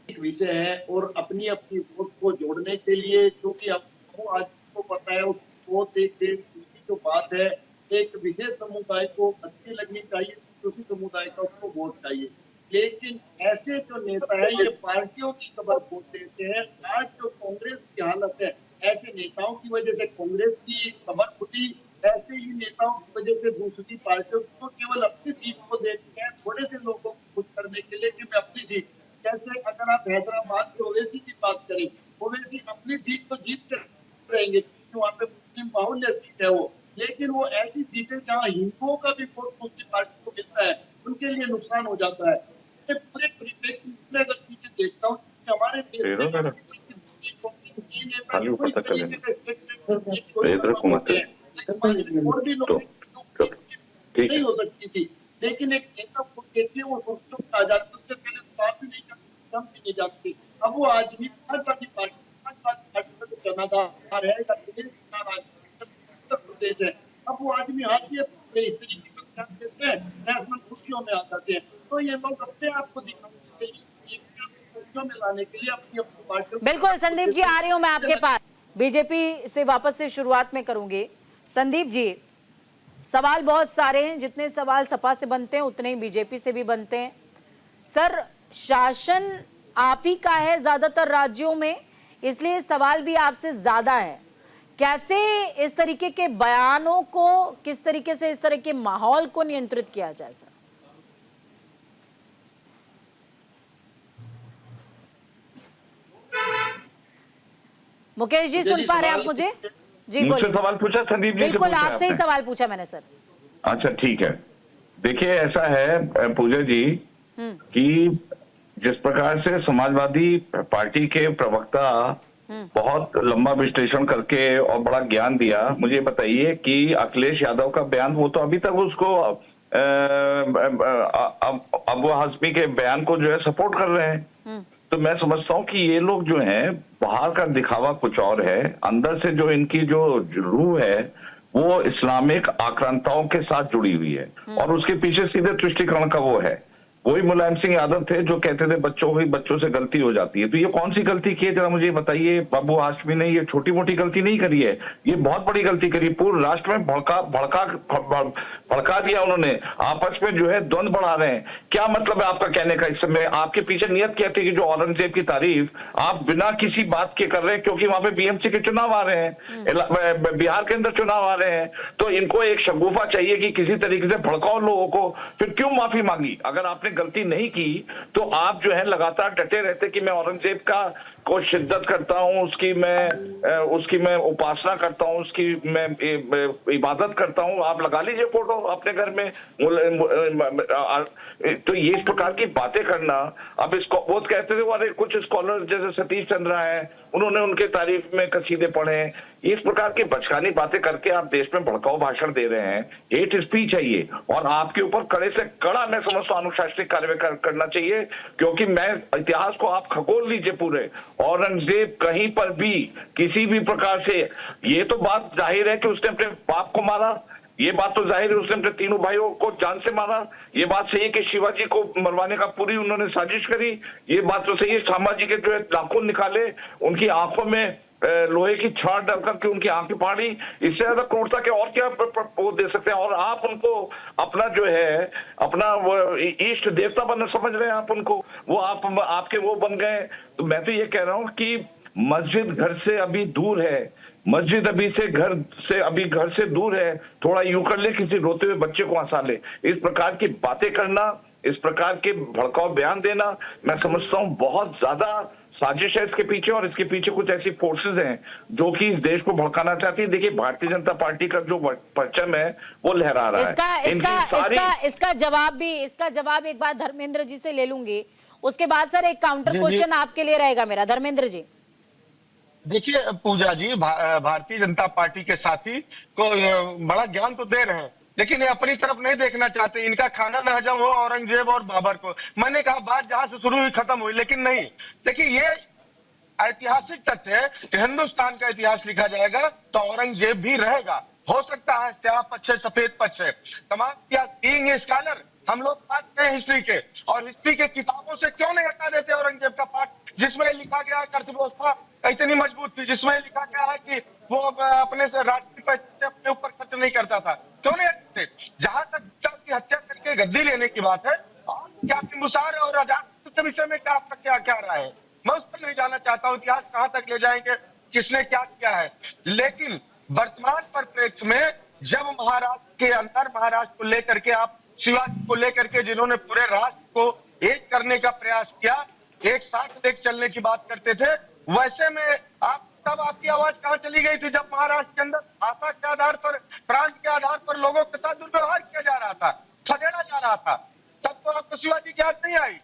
एक विषय है और अपनी अपनी वोट को जोड़ने के लिए, क्योंकि आपको आज को पता है वोट एक जो बात है, एक विशेष समुदाय को अच्छी लगनी चाहिए, दूसरी समुदाय का उसको वोट चाहिए। लेकिन ऐसे जो नेता है ये पार्टियों की खबर वोट देते हैं। आज जो कांग्रेस की हालत है, ऐसे नेताओं की वजह से कांग्रेस की खबर फूटी, ऐसे ही नेताओं की वजह से दूसरी पार्टियों को केवल अपनी सीट को देखते हैं, थोड़े से लोगों को खुश करने के लिए कि मैं अपनी सीट, जैसे अगर आप हैदराबाद के ओवैसी की बात करें, ओवैसी अपनी सीट तो जीत रहेंगे क्योंकि वहाँ पे मुस्लिम बाहुल्य सीट है वो, लेकिन वो ऐसी सीटें जहाँ हिंदुओं का भी वोट दूसरी पार्टी को मिलता है, उनके लिए नुकसान हो जाता है। पूरे परिप्रेक्ष्य में अगर चीजें देखता हूँ हमारे देश में और भी लोग नहीं हो सकती थी, लेकिन एक नेता को देखिए वो सोचो आ जाती, उससे पहले बात भी नहीं करती, भी नहीं जाती। अब वो आदमी पार्टी का जो जनाधार है, उत्तर प्रदेश है, अब वो आदमी हाथ से इस तरीके का ध्यान देते हैं, नेशनल खुशियों में आ जाते हैं। तो ये लोग अपने आप को दिखाने के लिए, खुशियों में लाने के लिए अपनी अपनी पार्टी। बिल्कुल संदीप जी, आ रही हूं मैं आपके पास। बीजेपी से वापस से शुरुआत में करूंगी। संदीप जी, सवाल बहुत सारे हैं, जितने सवाल सपा से बनते हैं उतने ही बीजेपी से भी बनते हैं। सर, शासन आप ही का है ज्यादातर राज्यों में, इसलिए सवाल भी आपसे ज्यादा है। कैसे इस तरीके के बयानों को, किस तरीके से इस तरह के माहौल को नियंत्रित किया जाए? सर, मुकेश जी सुन पा रहे हैं आप मुझे? जी मुझसे बोलिए। सवाल पूछा संदीप जी से? बिल्कुल, पूछा आपसे ही आपने? सवाल पूछा मैंने सर। अच्छा ठीक है, देखिए ऐसा है पूजा जी कि जिस प्रकार से समाजवादी पार्टी के प्रवक्ता बहुत लंबा विश्लेषण करके और बड़ा ज्ञान दिया, मुझे बताइए कि अखिलेश यादव का बयान, वो तो अभी तक उसको अबू हाशमी के बयान को जो है सपोर्ट कर रहे हैं। तो मैं समझता हूँ कि ये लोग जो हैं, बाहर का दिखावा कुछ और है, अंदर से जो इनकी जो रूह है वो इस्लामिक आक्रांताओं के साथ जुड़ी हुई है, और उसके पीछे सीधे तुष्टिकरण का वो है। वही मुलायम सिंह यादव थे जो कहते थे बच्चों से गलती हो जाती है। तो ये कौन सी गलती की है जरा मुझे बताइए। अबू हाशमी ने ये छोटी मोटी गलती नहीं करी है, ये बहुत बड़ी गलती करी। पूरे राष्ट्र में भड़का दिया उन्होंने, आपस में जो है द्वंद बढ़ा रहे हैं। क्या मतलब है आपका कहने का? इस समय आपके पीछे नियत क्या थी कि जो औरंगजेब की तारीफ आप बिना किसी बात के कर रहे हैं, क्योंकि वहां पे बीएमसी के चुनाव आ रहे हैं, बिहार के अंदर चुनाव आ रहे हैं, तो इनको एक शगुफा चाहिए कि किसी तरीके से भड़काओ लोगों को। फिर क्यों माफी मांगी? अगर आपने गलती नहीं की तो आप जो है लगातार डटे रहते कि मैं औरंगजेब को शिद्दत करता हूं, उसकी मैं उपासना करता हूं, उसकी मैं इबादत करता हूं। आप लगा लीजिए फोटो अपने घर में। तो ये इस प्रकार की बातें करना, अब इसको वो कहते थे, अरे कुछ स्कॉलर जैसे सतीश चंद्रा है, उन्होंने उनके तारीफ में कसीदे पढ़े हैं। इस प्रकार की बचकानी बातें करके आप देश में भड़काऊ भाषण दे रहे हैं। हेट स्पीच है ये, और आपके ऊपर कड़े से कड़ा मैं समझता हूं अनुशासनिक कार्रवाई करना चाहिए, क्योंकि मैं इतिहास को आप खगोल लीजिए पूरे, औरंगजेब कहीं पर भी किसी भी प्रकार से, ये तो बात जाहिर है कि उसने अपने बाप को मारा, ये बात तो जाहिर है उसने अपने तीनों भाइयों को जान से मारा, ये बात सही है कि शिवाजी को मरवाने का पूरी उन्होंने साजिश करी, ये बात तो सही है संभाजी के जो है नाखून निकाले, उनकी आंखों में लोहे की छाड़ डालकर के उनकी आंखें फाड़ी। इससे ज्यादा क्रूरता के और क्या वो दे सकते हैं? और आप उनको अपना जो है अपना इष्ट देवता बनना समझ रहे हैं आप उनको, वो आपके वो बन गए। तो मैं तो ये कह रहा हूं कि मस्जिद घर से अभी दूर है, मस्जिद अभी घर से दूर है, थोड़ा यूं कर ले, किसी रोते हुए बच्चे को हंसा ले। इस प्रकार की बातें करना इस प्रकार के भड़काऊ बयान देना, मैं समझता हूं बहुत ज्यादा साजिश है इसके पीछे, और इसके पीछे कुछ ऐसी फोर्सेस हैं जो कि इस देश को भड़काना चाहती है। देखिए, भारतीय जनता पार्टी का जो परचम है वो लहरा रहा है। इसका जवाब एक बार धर्मेंद्र जी से ले लूंगी, उसके बाद सर एक काउंटर क्वेश्चन आपके लिए रहेगा मेरा। धर्मेंद्र जी देखिए पूजा जी, भारतीय जनता पार्टी के साथी को बड़ा ज्ञान तो दे रहे हैं, लेकिन ये अपनी तरफ नहीं देखना चाहते। इनका खाना न हजम हो औरंगजेब और बाबर को। मैंने कहा बात जहां से शुरू हुई खत्म हुई, लेकिन नहीं। देखिए, ये ऐतिहासिक तथ्य है कि हिंदुस्तान का इतिहास लिखा जाएगा तो औरंगजेब भी रहेगा। हो सकता है स्याह पक्ष है, सफेद पक्ष है, तमाम स्कॉलर हम लोग बात करें हिस्ट्री के, और हिस्ट्री के किताबों से क्यों नहीं हटा देते औरंगजेब का पाठ, जिसमें लिखा गया है अर्थव्यवस्था इतनी मजबूत थी, जिसमें लिखा गया है कि वो अपने से राष्ट्रीय पैसे अपने ऊपर खर्च नहीं करता था, क्यों नहीं हटाते? जहां तक की हत्या करके गद्दी लेने की बात है, और क्या बिंदुसार और आजाद के विषय में क्या आपका क्या राय है? मैं उस पर नहीं जाना चाहता हूँ, इतिहास कहां तक ले जाएंगे, किसने क्या किया है। लेकिन वर्तमान परिप्रेक्ष्य में जब महाराष्ट्र के अंदर, महाराष्ट्र को लेकर के, आप शिवाजी को लेकर के जिन्होंने पूरे राष्ट्र को एक करने का प्रयास किया, एक साथ लेकर चलने की बात करते थे, वैसे में आप तब आपकी आवाज कहां चली गई थी जब महाराष्ट्र के अंदर भाषा के आधार पर, प्रांत के आधार पर लोगों के साथ दुर्व्यवहार किया जा रहा था, खदेड़ा जा रहा था? तब तो आपको शिवाजी की याद नहीं आई।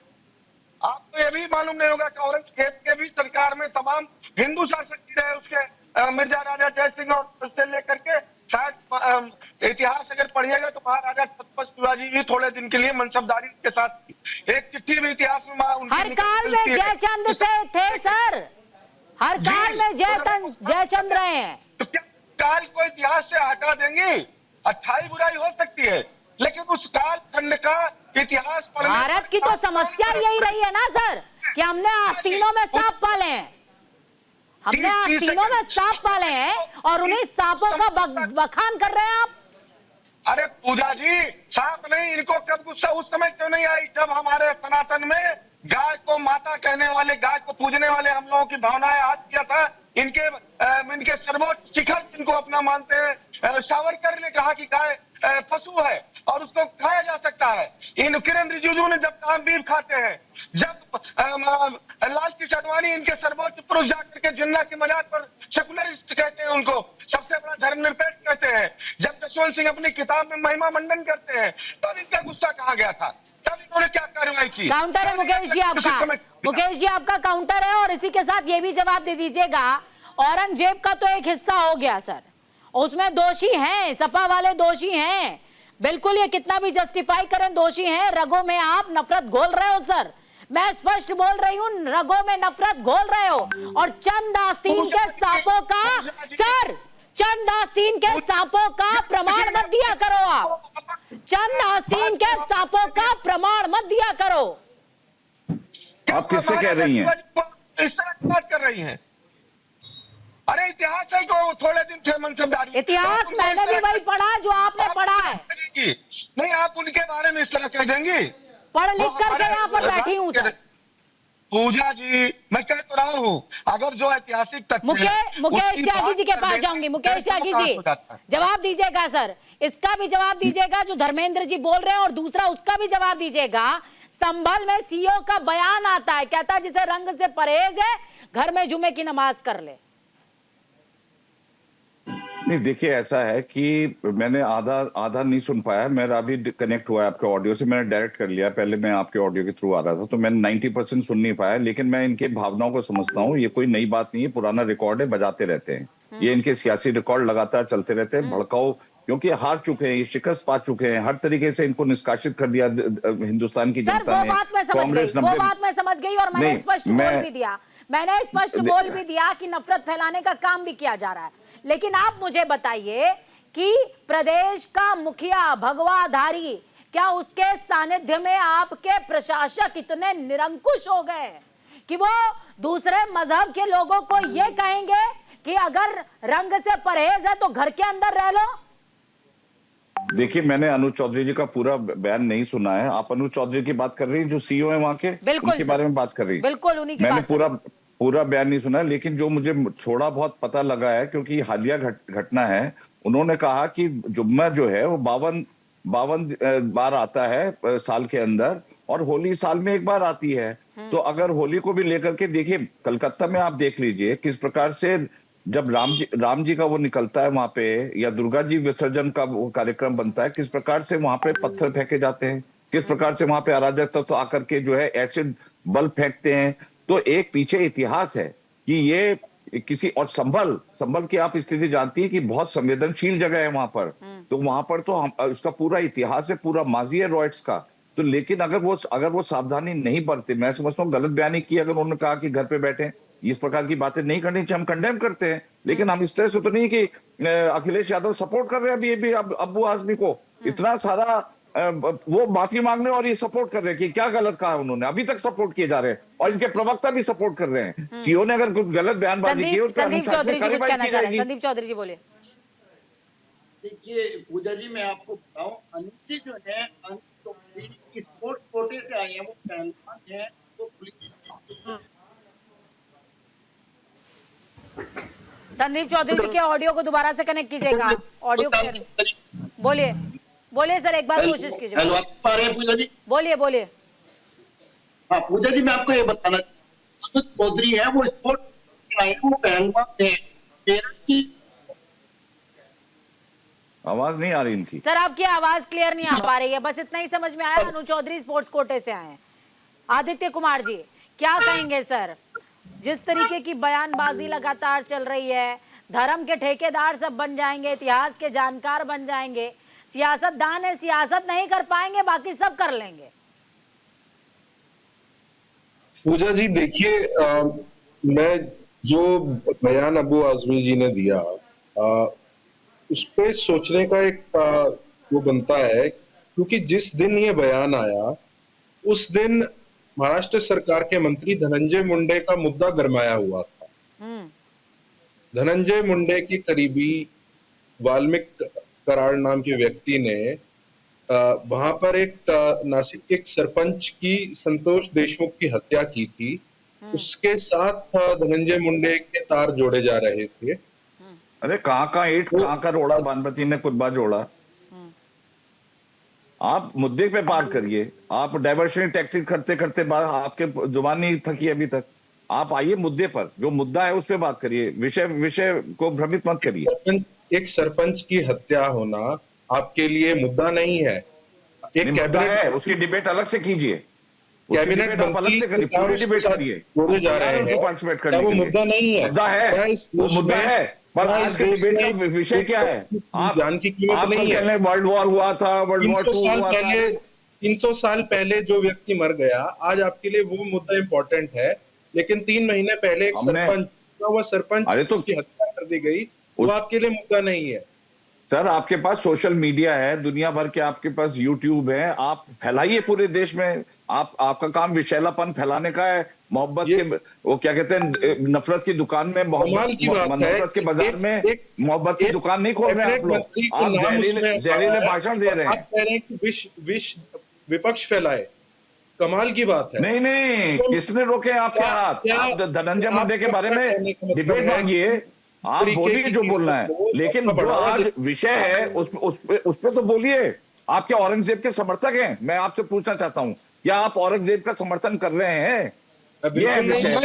आपको ये भी मालूम नहीं होगा कि औरंगजेब के भी सरकार में तमाम हिंदू शासक रहे, उसके मिर्जा राजा जय सिंह और उससे लेकर के, शायद इतिहास अगर पढ़िएगा तो महाराजा छत्रपति शिवाजी भी थोड़े दिन के लिए मनसबदारी के साथ एक चिट्ठी भी इतिहास में हर काल में जयचंद से थे सर, हर काल में जयचंद रहे हैं। तो क्या काल को इतिहास से हटा देंगे? अच्छाई बुराई हो सकती है, लेकिन उस काल खंड का इतिहास भारत की तो समस्या यही रही है ना सर, कि हमने आस्तीनों में सांप पाले हैं, हमने आस्तीनों में सांप पाले हैं, और उन्हीं सांपों का बखान कर रहे हैं आप। अरे पूजा जी, सांप नहीं, इनको कब गुस्सा उस समय क्यों नहीं आई जब हमारे सनातन में गाय को माता कहने वाले, गाय को पूजने वाले हम लोगों की भावनाएं हाथ किया था। इनके सर्वोच्च शिखर जिनको अपना मानते हैं, सावरकर ने कहा कि गाय पशु है और उसको खाया जा सकता है। इन किरण रिजिजू ने जब काम बीफ खाते हैं, जब लाल कृष्ण आडवाणी इनके सर्वोच्च पुरुष जाकर के जिन्ना की मजाक पर सेकुलरिस्ट कहते हैं, उनको सबसे बड़ा धर्मनिरपेक्ष कहते हैं, जब जसवंत सिंह अपनी किताब में महिमा मंडन करते हैं, तो इनका गुस्सा कहाँ गया था? तब इन्होंने क्या कार्रवाई की? काउंटर है मुकेश जी आपका, मुकेश जी आपका काउंटर है, और इसी के साथ ये भी जवाब दे दीजिएगा, औरंगजेब का तो एक हिस्सा हो गया सर, उसमें दोषी हैं, सपा वाले दोषी हैं, बिल्कुल, ये कितना भी जस्टिफाई करें दोषी हैं। रगों में आप नफरत घोल रहे हो सर, मैं स्पष्ट बोल रही हूँ, रगों में नफरत घोल रहे हो। और चंद आस्तीन के सांपों का सर, चंद आस्तीन के सांपों का प्रमाण मत दिया करो आप, चंद आस्तीन के सांपों का प्रमाण मत दिया करो। आप किससे कह रही हैं? इस तरह की बात कर रही हैं? अरे इतिहास है को थोड़े दिन थे मनसबदारी, इतिहास मैंने भी वही पढ़ा जो आपने पढ़ा है। नहीं, आप उनके बारे में इस तरह कह देंगी? पढ़ लिख करके यहाँ पर बैठी हूँ सर। पूजा जी, मैं कह तो रहा हूँ, अगर जो ऐतिहासिक तथ्य मुकेश त्यागी जी के पास जाऊंगी। मुकेश त्यागी जी जवाब दीजिएगा सर, इसका भी जवाब दीजिएगा जो धर्मेंद्र जी बोल रहे हैं, और दूसरा उसका भी जवाब दीजिएगा। संभल में सीओ का बयान आता है, कहता है जिसे रंग से परहेज है घर में जुमे की नमाज कर ले। नहीं, देखिए ऐसा है कि मैंने आधा नहीं सुन पाया, मेरा अभी कनेक्ट हुआ है आपके ऑडियो से, मैंने डायरेक्ट कर लिया, पहले मैं आपके ऑडियो के थ्रू आ रहा था, तो मैंने 90% सुन नहीं पाया, लेकिन मैं इनके भावनाओं को समझता हूँ। ये कोई नई बात नहीं है, पुराना रिकॉर्ड है, बजाते रहते हैं ये, इनके सियासी रिकॉर्ड लगातार चलते रहते हैं। भड़काऊ, क्योंकि हार चुके हैं, ये शिकस्त पा चुके हैं, हर तरीके से इनको निष्कासित कर दिया हिंदुस्तान की जनता ने। वो बात मैं समझ गई, वो बात मैं समझ गई, और मैंने स्पष्ट बोल भी दिया, मैंने स्पष्ट बोल भी दिया कि नफरत फैलाने का काम भी किया जा रहा है। लेकिन आप मुझे बताइए कि प्रदेश का मुखिया भगवाधारी, क्या उसके सानिध्य में आपके प्रशासक इतने निरंकुश हो गए कि वो दूसरे मजहब के लोगों को ये कहेंगे कि अगर रंग से परहेज है तो घर के अंदर रह लो? देखिए, मैंने अनुज चौधरी जी का पूरा बयान नहीं सुना है। आप अनुज चौधरी की बात कर रही हैं जो सीईओ है वहां के, उनके बारे में बात कर रही हैं? बिल्कुल, उन्हीं की मैंने बात पूरा बयान नहीं सुना, लेकिन जो मुझे थोड़ा बहुत पता लगा है, क्योंकि हालिया घटना है, उन्होंने कहा कि जुम्मा जो है वो 52 बार आता है साल के अंदर, और होली साल में एक बार आती है। तो अगर होली को भी लेकर के देखिए, कलकत्ता में आप देख लीजिए किस प्रकार से जब राम जी का वो निकलता है वहां पे, या दुर्गा जी विसर्जन का वो कार्यक्रम बनता है, किस प्रकार से वहां पे पत्थर फेंके जाते हैं, किस प्रकार से वहां पे अराजक तत्व आकर के जो है एसिड बल्ब फेंकते हैं। तो एक पीछे इतिहास है कि ये किसी, और संभल की आप स्थिति जानती है कि बहुत संवेदनशील जगह है वहां पर। तो वहां पर तो उसका पूरा इतिहास है, पूरा माजी है रॉयट्स का। तो लेकिन अगर वो सावधानी नहीं बरते, मैं समझता हूँ गलत बयानी की, अगर उन्होंने कहा कि घर पे बैठे इस प्रकार की बातें नहीं करनी चाहिए, हम कंडेम करते हैं, लेकिन हम इस तरह से तो नहीं कि अखिलेश यादव सपोर्ट कर रहे हैं अभी अब्बू आजमी को, इतना सारा वो माफी मांगने और ये सपोर्ट कर रहे हैं कि क्या गलत कहा उन्होंने, अभी तक सपोर्ट किए जा रहे हैं और इनके प्रवक्ता भी सपोर्ट कर रहे हैं। सीओ ने अगर कुछ गलत बयानबाजी की, संदीप चौधरी जी कुछ कहना चाह रहे हैं। संदीप चौधरी जी बोले। देखिए पूजा जी, मैं आपको बताऊं, अनिल जो है, अनिल स्पोर्ट्स कोटे से आए हैं, वो पहलवान है, वो संदीप चौधरी जी के ऑडियो को दोबारा से कनेक्ट कीजिएगा, ऑडियो बोलिए बोलिए सर, एक बार कोशिश कीजिए। हेलो, आप पा रहे हैं पूजा जी? बोलिए। हाँ पूजा जी, मैं आपको ये बताना, अनिल चौधरी है, वो स्पोर्ट्स आए हैं, वो पहलवान है। आवाज नहीं आ रही इनकी। सर आपकी आवाज क्लियर नहीं आ पा रही है, बस इतना ही समझ में आया। अनु चौधरी स्पोर्ट्स कोटे से आए हैं। आदित्य कुमार जी क्या कहेंगे सर, जिस तरीके की बयानबाजी लगातार चल रही है, धर्म के ठेकेदार सब बन जाएंगे, इतिहास के जानकार बन जाएंगे, सियासतदान है, सियासत नहीं कर पाएंगे, बाकी सब कर लेंगे। पूजा जी देखिए, मैं जो बयान अबू आजमी जी ने दिया, उस पे सोचने का एक वो बनता है, क्योंकि जिस दिन ये बयान आया उस दिन महाराष्ट्र सरकार के मंत्री धनंजय मुंडे का मुद्दा गरमाया हुआ था। धनंजय मुंडे के करीबी वाल्मीकि कराड़ नाम के व्यक्ति ने वहां पर एक नासिक के एक सरपंच की, संतोष देशमुख की हत्या की थी। उसके साथ धनंजय मुंडे के तार जोड़े जा रहे थे। अरे कहाँ ईंट कहाँ का रोड़ा बानपति ने कुत्बा जोड़ा। आप मुद्दे पे बात करिए, आप डाइवर्शन टैक्टिक करते करते आपके जुबान नहीं थकी अभी तक। आप आइए मुद्दे पर, जो मुद्दा है उस पे बात करिए, विषय को भ्रमित मत करिए। एक सरपंच की हत्या होना आपके लिए मुद्दा नहीं है, एक कैबिनेट है, उसकी डिबेट अलग से कीजिए, कैबिनेट अलग से करिए, पूरी डिबेट करिए, बोले जा रहे हैं, पार्टिसिपेट करने वो मुद्दा नहीं है, मुद्दा है, वो मुद्दा है, पर आज के डिबेट का विषय क्या है? आप जान की कीमत नहीं है। वर्ल्ड वॉर हुआ था, वर्ल्ड वॉर 2 हुआ था, 300 साल पहले जो व्यक्ति मर गया, आज आपके लिए वो मुद्दा इम्पोर्टेंट है। लेकिन 3 महीने पहले एक सरपंच की हत्या कर दी गई, वो आपके लिए मुद्दा नहीं है। सर आपके पास सोशल मीडिया है, दुनिया भर के आपके पास यूट्यूब है, आप फैलाइए पूरे देश में। आपका काम विषैलापन फैलाने का है, मोहब्बत के, वो क्या कहते हैं, नफरत की दुकान में, नफरत के बाजार में मोहब्बत की दुकान नहीं खोल रहे आप लोग। आप जहरीले भाषण दे रहे हैं। आप कह रहे हैं कि विपक्ष फैलाए, कमाल की बात है। नहीं, किसने रोके आपके हाथ? आप धनंजय मुंडे के बारे में डिबेट मांगिए, आप बोलिए जो बोलना है, लेकिन जो आज विषय है उस पे तो बोलिए। आप क्या औरंगजेब के समर्थक हैं? मैं आपसे पूछना चाहता हूँ, क्या आप औरंगजेब का समर्थन कर रहे हैं? औरंगजेब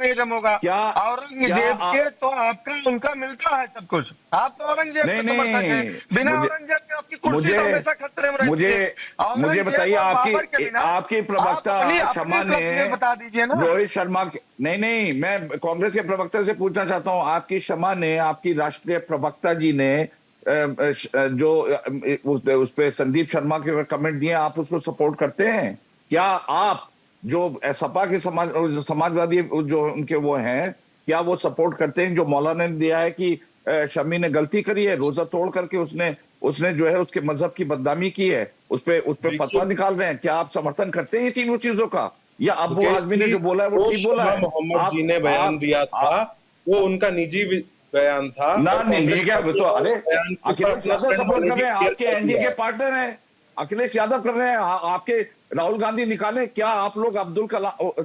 नहीं जमोगा, औरंगजेब के तो आपका उनका मिलता है सब कुछ। आप तो औरंगजेब के समर्थक हैं, बिना औरंगजेब के आपकी कुर्सी तो हमेशा खतरे में रहती है। मुझे बताइए, आपकी प्रवक्ता शर्मा ने, बता दीजिए ना, रोहित शर्मा नहीं, मैं कांग्रेस के प्रवक्ता से पूछना चाहता हूँ, आपकी शर्मा ने, आपकी राष्ट्रीय प्रवक्ता जी ने जो उस पे संदीप शर्मा के कमेंट दिए, आप उसको सपोर्ट करते हैं क्या? आप जो सपा के समाजवादी जो उनके वो हैं, क्या वो सपोर्ट करते हैं जो मौलाना ने दिया है कि शमी ने गलती करी है, रोजा तोड़ करके उसने जो है उसके मजहब की बदनामी की है, उस पे फतवा निकाल रहे हैं? क्या आप समर्थन करते हैं ये तीनों चीजों का, या अबू आजमी ने जो बोला है वो ठीक बोला है? मोहम्मद जी ने बयान दिया था, वो उनका निजी बयान था ना, नहीं क्या तो, अरे अखिलेश यादव सपोर्ट कर रहे हैं, आपके एनडीए के पार्टनर हैं, अखिलेश यादव कर रहे हैं, आपके राहुल गांधी निकाले। क्या आप लोग अब्दुल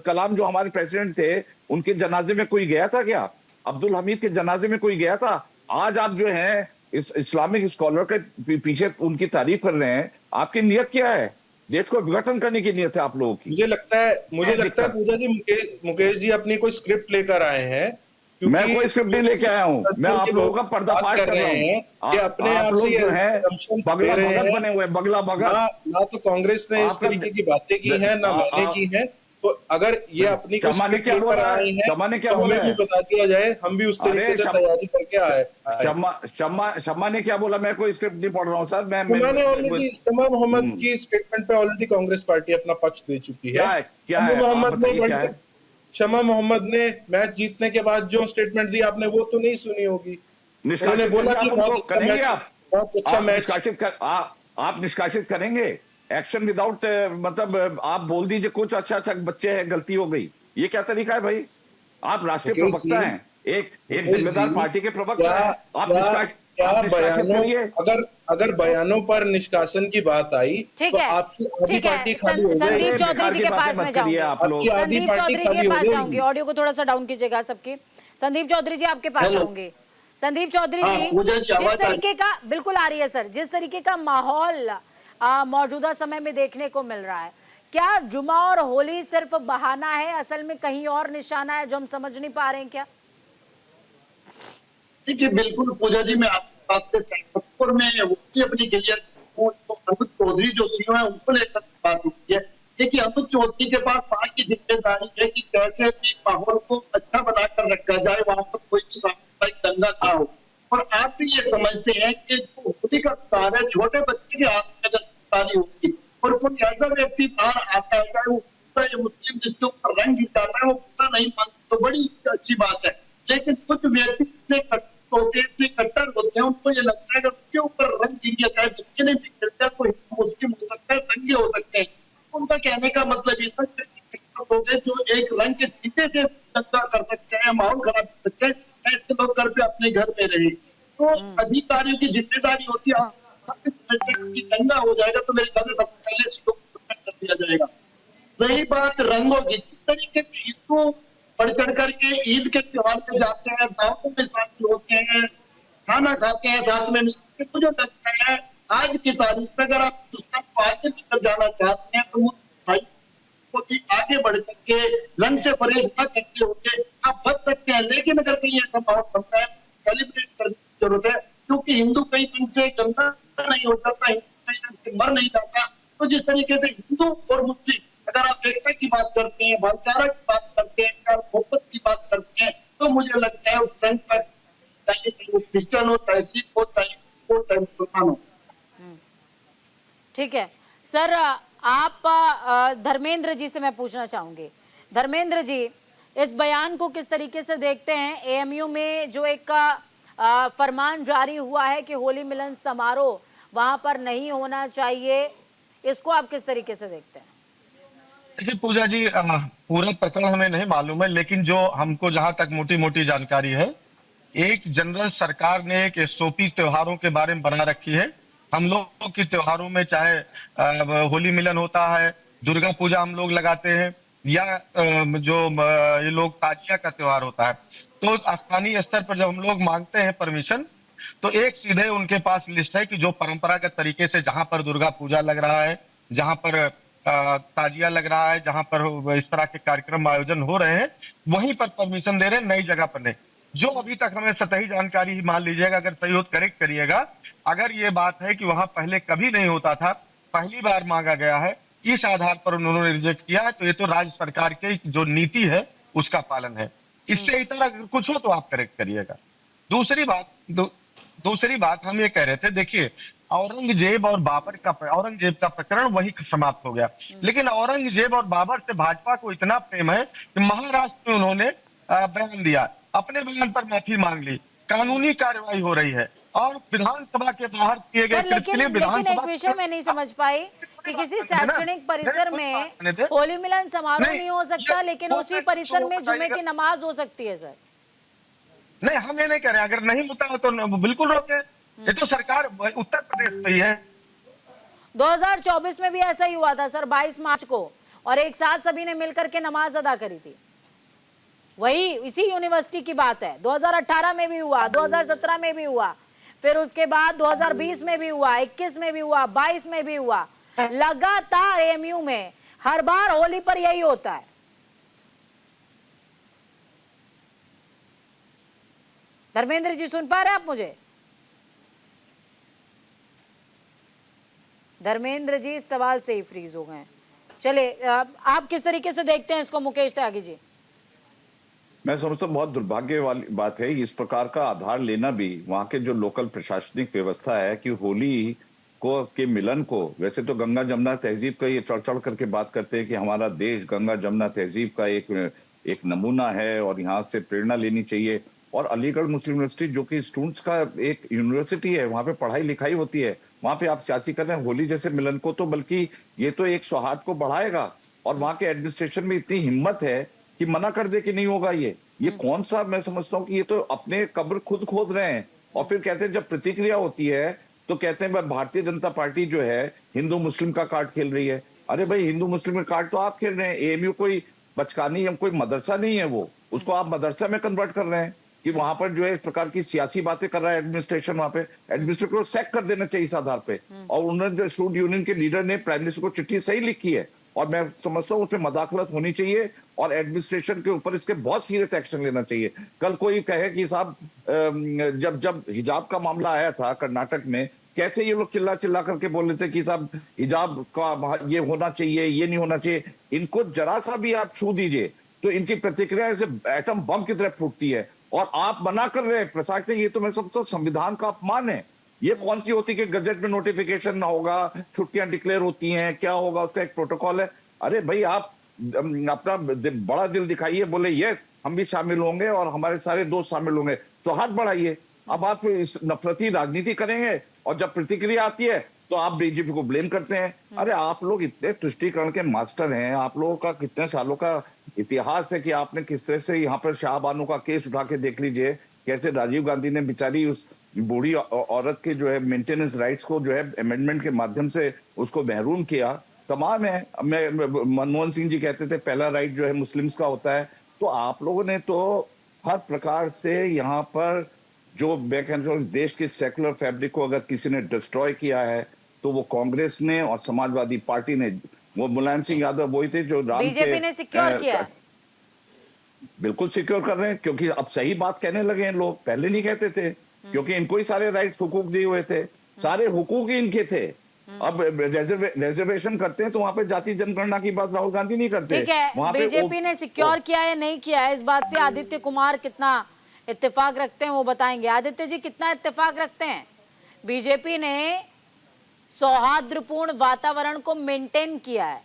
कलाम जो हमारे प्रेसिडेंट थे, उनके जनाजे में कोई गया था क्या? अब्दुल हमीद के जनाजे में कोई गया था? आज आप जो हैं इस इस्लामिक स्कॉलर के पीछे उनकी तारीफ कर रहे हैं, आपकी नियत क्या है? देश को विघटन करने की नियत है आप लोगों की। मुझे लगता है पूजा जी, मुकेश जी अपनी कोई स्क्रिप्ट लेकर आए हैं। मैं कोई स्क्रिप्ट नहीं लेके आया हूँ, मैं आप लोगों का पर्दाफाश कर रहा हूँ कि अपने आप से जो है बगला भगत बने हुए, बगला भगत। ना तो कांग्रेस ने इस तरीके की बातें की हैं, ना मैंने की है। तो अगर ये अपनी कोई स्क्रिप्ट लेकर आए हैं तो हमें भी बता दिया जाए, हम भी उस तरीके से तैयारी करके आए। शम्मा ने क्या बोला? मैं कोई स्क्रिप्ट नहीं पढ़ रहा हूँ सर। मैंने ऑलरेडी शम्मा मोहम्मद की स्टेटमेंट पे ऑलरेडी कांग्रेस पार्टी अपना पक्ष दे चुकी है। शम्मा मोहम्मद ने मैच जीतने के बाद जो स्टेटमेंट दी आपने वो तो नहीं सुनी होगी। उन्होंने बोला कि बहुत अच्छा मैच। आप निष्कासित करेंगे एक्शन विदाउट, मतलब आप बोल दीजिए कुछ अच्छा बच्चे हैं, गलती हो गई, ये क्या तरीका है भाई? आप राष्ट्रीय प्रवक्ता हैं, एक जिम्मेदार पार्टी के प्रवक्ता हैं, आप अगर बयानों पर निष्कासन की बात आई तो आपकी आधी पार्टी खाली हो जाएगी। संदीप चौधरी जी के पास में जाऊंगी, संदीप चौधरी जी के पास जाऊंगी। ऑडियो को थोड़ा सा डाउन कीजिएगा सबके। संदीप चौधरी जी आपके पास आऊंगी। संदीप चौधरी जी, जिस तरीके का, बिल्कुल आ रही है सर, जिस तरीके का माहौल मौजूदा समय में देखने को मिल रहा है, क्या जुमा और होली सिर्फ बहाना है, असल में कहीं और निशाना है जो हम समझ नहीं पा रहे हैं क्या? देखिए बिल्कुल पूजा जी, मैं आपकी बात से सहमत हूं और मैं वो भी अपनी क्लियर तो अमित चौधरी जो सीओ है उनको लेकर बात होती है। देखिए अमित चौधरी के पास पार्टी की जिम्मेदारी है कि कैसे भी माहौल को अच्छा बनाकर रखा जाए, वहां पर कोई भी सामुदायिक दंगा ना हो। और आप भी ये समझते हैं कि जो होली का त्योहार है, छोटे बच्चे के हाथ में अगर ताली होगी और कोई ऐसा व्यक्ति बाहर आता है, चाहे वो पूरा मुस्लिम जिसके ऊपर रंग गिराता है वो पूरा नहीं मानता, तो बड़ी अच्छी बात है। लेकिन कुछ व्यक्ति इतने कट्टर होते हैं, उनको ये लगता है अगर उसके ऊपर रंग गिर गया, चाहे बच्चे ने भी गिर गया, कोई मुस्लिम हो सकता है, दंगे हो सकते हैं। उनका कहने का मतलब ये था कि जो एक रंग के सीधे से दंगा कर सकते हैं, माहौल खराब कर सकते हैं, ऐसे लोग घर पे अपने घर में रहे। तो अधिकारियों की जिम्मेदारी होती है, दंगा हो जाएगा तो मेरे ख्याल से सबसे पहले सीटों को कर दिया जाएगा। रही बात रंगों की, जिस तरीके से हिंदू बढ़ चढ़ करके ईद के त्योहार पे जाते हैं, दावतों में शामिल होते हैं, खाना खाते हैं साथ में, मुझे लगता है आज की तारीख में अगर आप दुश्मन को आगे लेकर जाना चाहते हैं तो भाई को भी आगे बढ़ करके रंग से परहेज न करते हुए आप बच सकते हैं। लेकिन अगर कहीं ऐसा माहौल बनता है सेलिब्रेट करने की जरूरत है, क्योंकि हिंदू कई रंग से गंदा नहीं हो जाता, हिंदू कई रंग से मर नहीं जाता। तो जिस तरीके से हिंदू और मुस्लिम अगर आप एकता की बात करते हैं, भाईचारा की बात करते हैं, प्यार मोहब्बत की बात करते हैं, तो मुझे लगता है उस रंग पर चाहे वो क्रिश्चियन हो, चाहे सिख हो, चाहे मुसलमान हो। ठीक है सर, आप धर्मेंद्र जी से मैं पूछना चाहूंगी। धर्मेंद्र जी, इस बयान को किस तरीके से देखते हैं? एएमयू में जो एक फरमान जारी हुआ है कि होली मिलन समारोह वहां पर नहीं होना चाहिए, इसको आप किस तरीके से देखते हैं? देखिए पूजा जी, पूरा प्रकरण हमें नहीं मालूम है, लेकिन जो हमको जहां तक मोटी मोटी जानकारी है, एक जनरल सरकार ने एक एसओपी त्योहारों के बारे में बना रखी है। हम लोग के त्योहारों में चाहे होली मिलन होता है, दुर्गा पूजा हम लोग लगाते हैं, या जो ये लोग ताजिया का त्योहार होता है, तो स्थानीय स्तर पर जब हम लोग मांगते हैं परमिशन, तो एक सीधे उनके पास लिस्ट है कि जो परंपरागत तरीके से जहां पर दुर्गा पूजा लग रहा है, जहां पर ताजिया लग रहा है, जहां पर इस तरह के कार्यक्रम आयोजन हो रहे हैं, वहीं पर परमिशन दे रहे हैं, नई जगह पर नहीं। जो अभी तक हमें सतही जानकारी ही मान लीजिएगा, अगर सही हो करेक्ट करिएगा, अगर ये बात है कि वहां पहले कभी नहीं होता था, पहली बार मांगा गया है, इस आधार पर उन्होंने रिजेक्ट किया है, तो ये तो राज्य सरकार की जो नीति है उसका पालन है। इससे इतना अगर कुछ हो तो आप करेक्ट करिएगा। दूसरी बात हम ये कह रहे थे, देखिए औरंगजेब का प्रकरण वही समाप्त हो गया, लेकिन औरंगजेब और बाबर से भाजपा को इतना प्रेम है कि महाराष्ट्र में उन्होंने बयान दिया, अपने बयान पर माफी मांग ली, कानूनी कार्रवाई हो रही है, और विधानसभा के बाहर किए गए लेकिन एक विषय मैं नहीं समझ पाई कि किसी शैक्षणिक परिसर में होली मिलन समारोह नहीं हो सकता, लेकिन उसी परिसर में जुमे की नमाज हो सकती है। सर नहीं, हम ये नहीं कह रहे, अगर नहीं होता है तो बिल्कुल रोके, ये तो सरकार उत्तर प्रदेश में ही है। 2024 में भी ऐसा ही हुआ था सर, 22 मार्च को, और एक साथ सभी ने मिलकर के नमाज अदा करी थी। वही इसी यूनिवर्सिटी की बात है, 2018 में भी हुआ, 2017 में भी हुआ। फिर उसके बाद 2020 में भी हुआ, 21 में भी हुआ, 22 में भी हुआ। लगातार एएमयू में हर बार होली पर यही होता है। धर्मेंद्र जी सुन पा रहे हैं आप मुझे? धर्मेंद्र जी इस सवाल से ही फ्रीज हो गए। चले, आप किस तरीके से देखते हैं इसको, मुकेश त्यागी जी? मैं समझता हूँ बहुत दुर्भाग्य वाली बात है इस प्रकार का आधार लेना भी। वहाँ के जो लोकल प्रशासनिक व्यवस्था है कि होली को के मिलन को, वैसे तो गंगा जमुना तहजीब का ये चढ़ चढ़ करके बात करते हैं कि हमारा देश गंगा जमुना तहजीब का एक नमूना है और यहाँ से प्रेरणा लेनी चाहिए। और अलीगढ़ मुस्लिम यूनिवर्सिटी जो कि स्टूडेंट्स का एक यूनिवर्सिटी है, वहाँ पे पढ़ाई लिखाई होती है, वहाँ पे आप सियासी कर रहे हैं होली जैसे मिलन को, तो बल्कि ये तो एक सौहार्द को बढ़ाएगा। और वहाँ के एडमिनिस्ट्रेशन में इतनी हिम्मत है कि मना कर दे कि नहीं होगा ये कौन सा, मैं समझता हूँ कि ये तो अपने कब्र खुद खोद रहे हैं। और फिर कहते हैं जब प्रतिक्रिया होती है तो कहते हैं भाई भारतीय जनता पार्टी जो है हिंदू मुस्लिम का कार्ड खेल रही है। अरे भाई हिंदू मुस्लिम का कार्ड तो आप खेल रहे हैं। एएमयू कोई बचकानी कोई मदरसा नहीं है, वो उसको आप मदरसा में कन्वर्ट कर रहे हैं कि वहां पर जो है इस प्रकार की सियासी बातें कर रहा है एडमिनिस्ट्रेशन। वहां पे एडमिनिस्ट्रेटर को सैक कर देना चाहिए इस आधार पे। और उन्होंने जो स्टूडेंट यूनियन के लीडर ने प्राइम मिनिस्टर को चिट्ठी सही लिखी है और मैं समझता हूँ उसमें मदाखलत होनी चाहिए और एडमिनिस्ट्रेशन के ऊपर इसके बहुत सीरियस एक्शन लेना चाहिए। कल कोई कहे कि साहब जब हिजाब का मामला आया था कर्नाटक में, कैसे ये लोग चिल्ला चिल्ला करके बोल रहे थे कि साहब हिजाब का ये होना चाहिए, ये नहीं होना चाहिए। इनको जरा सा भी आप छू दीजिए तो इनकी प्रतिक्रिया ऐसे एटम बम की तरह फूटती है और आप मना कर रहे हैं प्रशासन। ये तो मैं समझता हूँ संविधान का अपमान है। ये कौन सी होती कि गजट में नोटिफिकेशन ना होगा, छुट्टियां डिक्लेयर होती हैं, क्या होगा उसका एक प्रोटोकॉल है। अरे भाई आप अपना बड़ा दिल दिखाइए, बोले यस हम भी शामिल होंगे और हमारे सारे दोस्त शामिल होंगे, सौहार्द बढ़ाइए। अब आप इस नफरती राजनीति करेंगे और जब प्रतिक्रिया आती है तो आप बीजेपी को ब्लेम करते हैं। अरे आप लोग इतने तुष्टीकरण के मास्टर हैं, आप लोगों का कितने सालों का इतिहास है कि आपने किस तरह से यहाँ पर शाहबानो का केस उठा के देख लीजिए, कैसे राजीव गांधी ने बेचारी उस बूढ़ी औरत के जो है मेंटेनेंस राइट्स को जो है अमेंडमेंट के माध्यम से उसको महरूम किया। तमाम है, मनमोहन सिंह जी कहते थे पहला राइट जो है मुस्लिम्स का होता है। तो आप लोगों ने तो हर प्रकार से यहाँ पर जो देश के सेकुलर फैब्रिक को अगर किसी ने डिस्ट्रॉय किया है तो वो कांग्रेस ने और समाजवादी पार्टी ने। वो मुलायम सिंह यादव वही थे जो बीजेपी ने सिक्योर किया, बिल्कुल सिक्योर कर रहे हैं क्योंकि अब सही बात कहने लगे हैं लोग, पहले नहीं कहते थे क्योंकि इनको ही सारे राइट्स हुकूक दिए हुए थे, सारे हुकूक ही इनके थे। अब रिजर्वेशन करते हैं तो वहां पे जाति जनगणना की बात राहुल गांधी नहीं करते। ठीक है, बीजेपी ने सिक्योर किया है नहीं किया है, इस बात से आदित्य कुमार कितना इत्तेफाक रखते हैं वो बताएंगे। आदित्य जी कितना इत्तेफाक रखते हैं? बीजेपी ने सौहार्दपूर्ण वातावरण को मेंटेन किया है।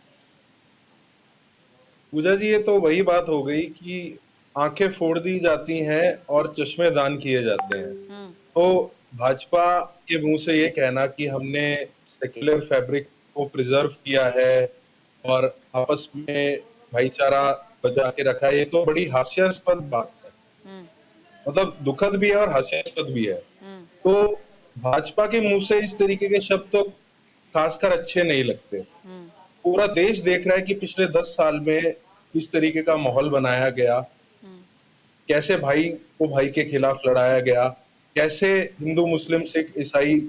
पूजा जी ये तो वही बात हो गई कि आंखें फोड़ दी जाती हैं और चश्मे दान किए जाते हैं। तो भाजपा के मुंह से ये कहना कि हमने सेक्युलर फैब्रिक को प्रिजर्व किया है और आपस में भाईचारा बचा के रखा है, ये तो बड़ी हास्यास्पद बात है। मतलब दुखद भी है और हास्यास्पद भी है। तो भाजपा के मुंह से इस तरीके के शब्द तो खासकर अच्छे नहीं लगते। पूरा देश देख रहा है कि पिछले 10 साल में किस तरीके का माहौल बनाया गया, कैसे भाई को भाई के खिलाफ लड़ाया गया, कैसे हिंदू मुस्लिम सिख ईसाई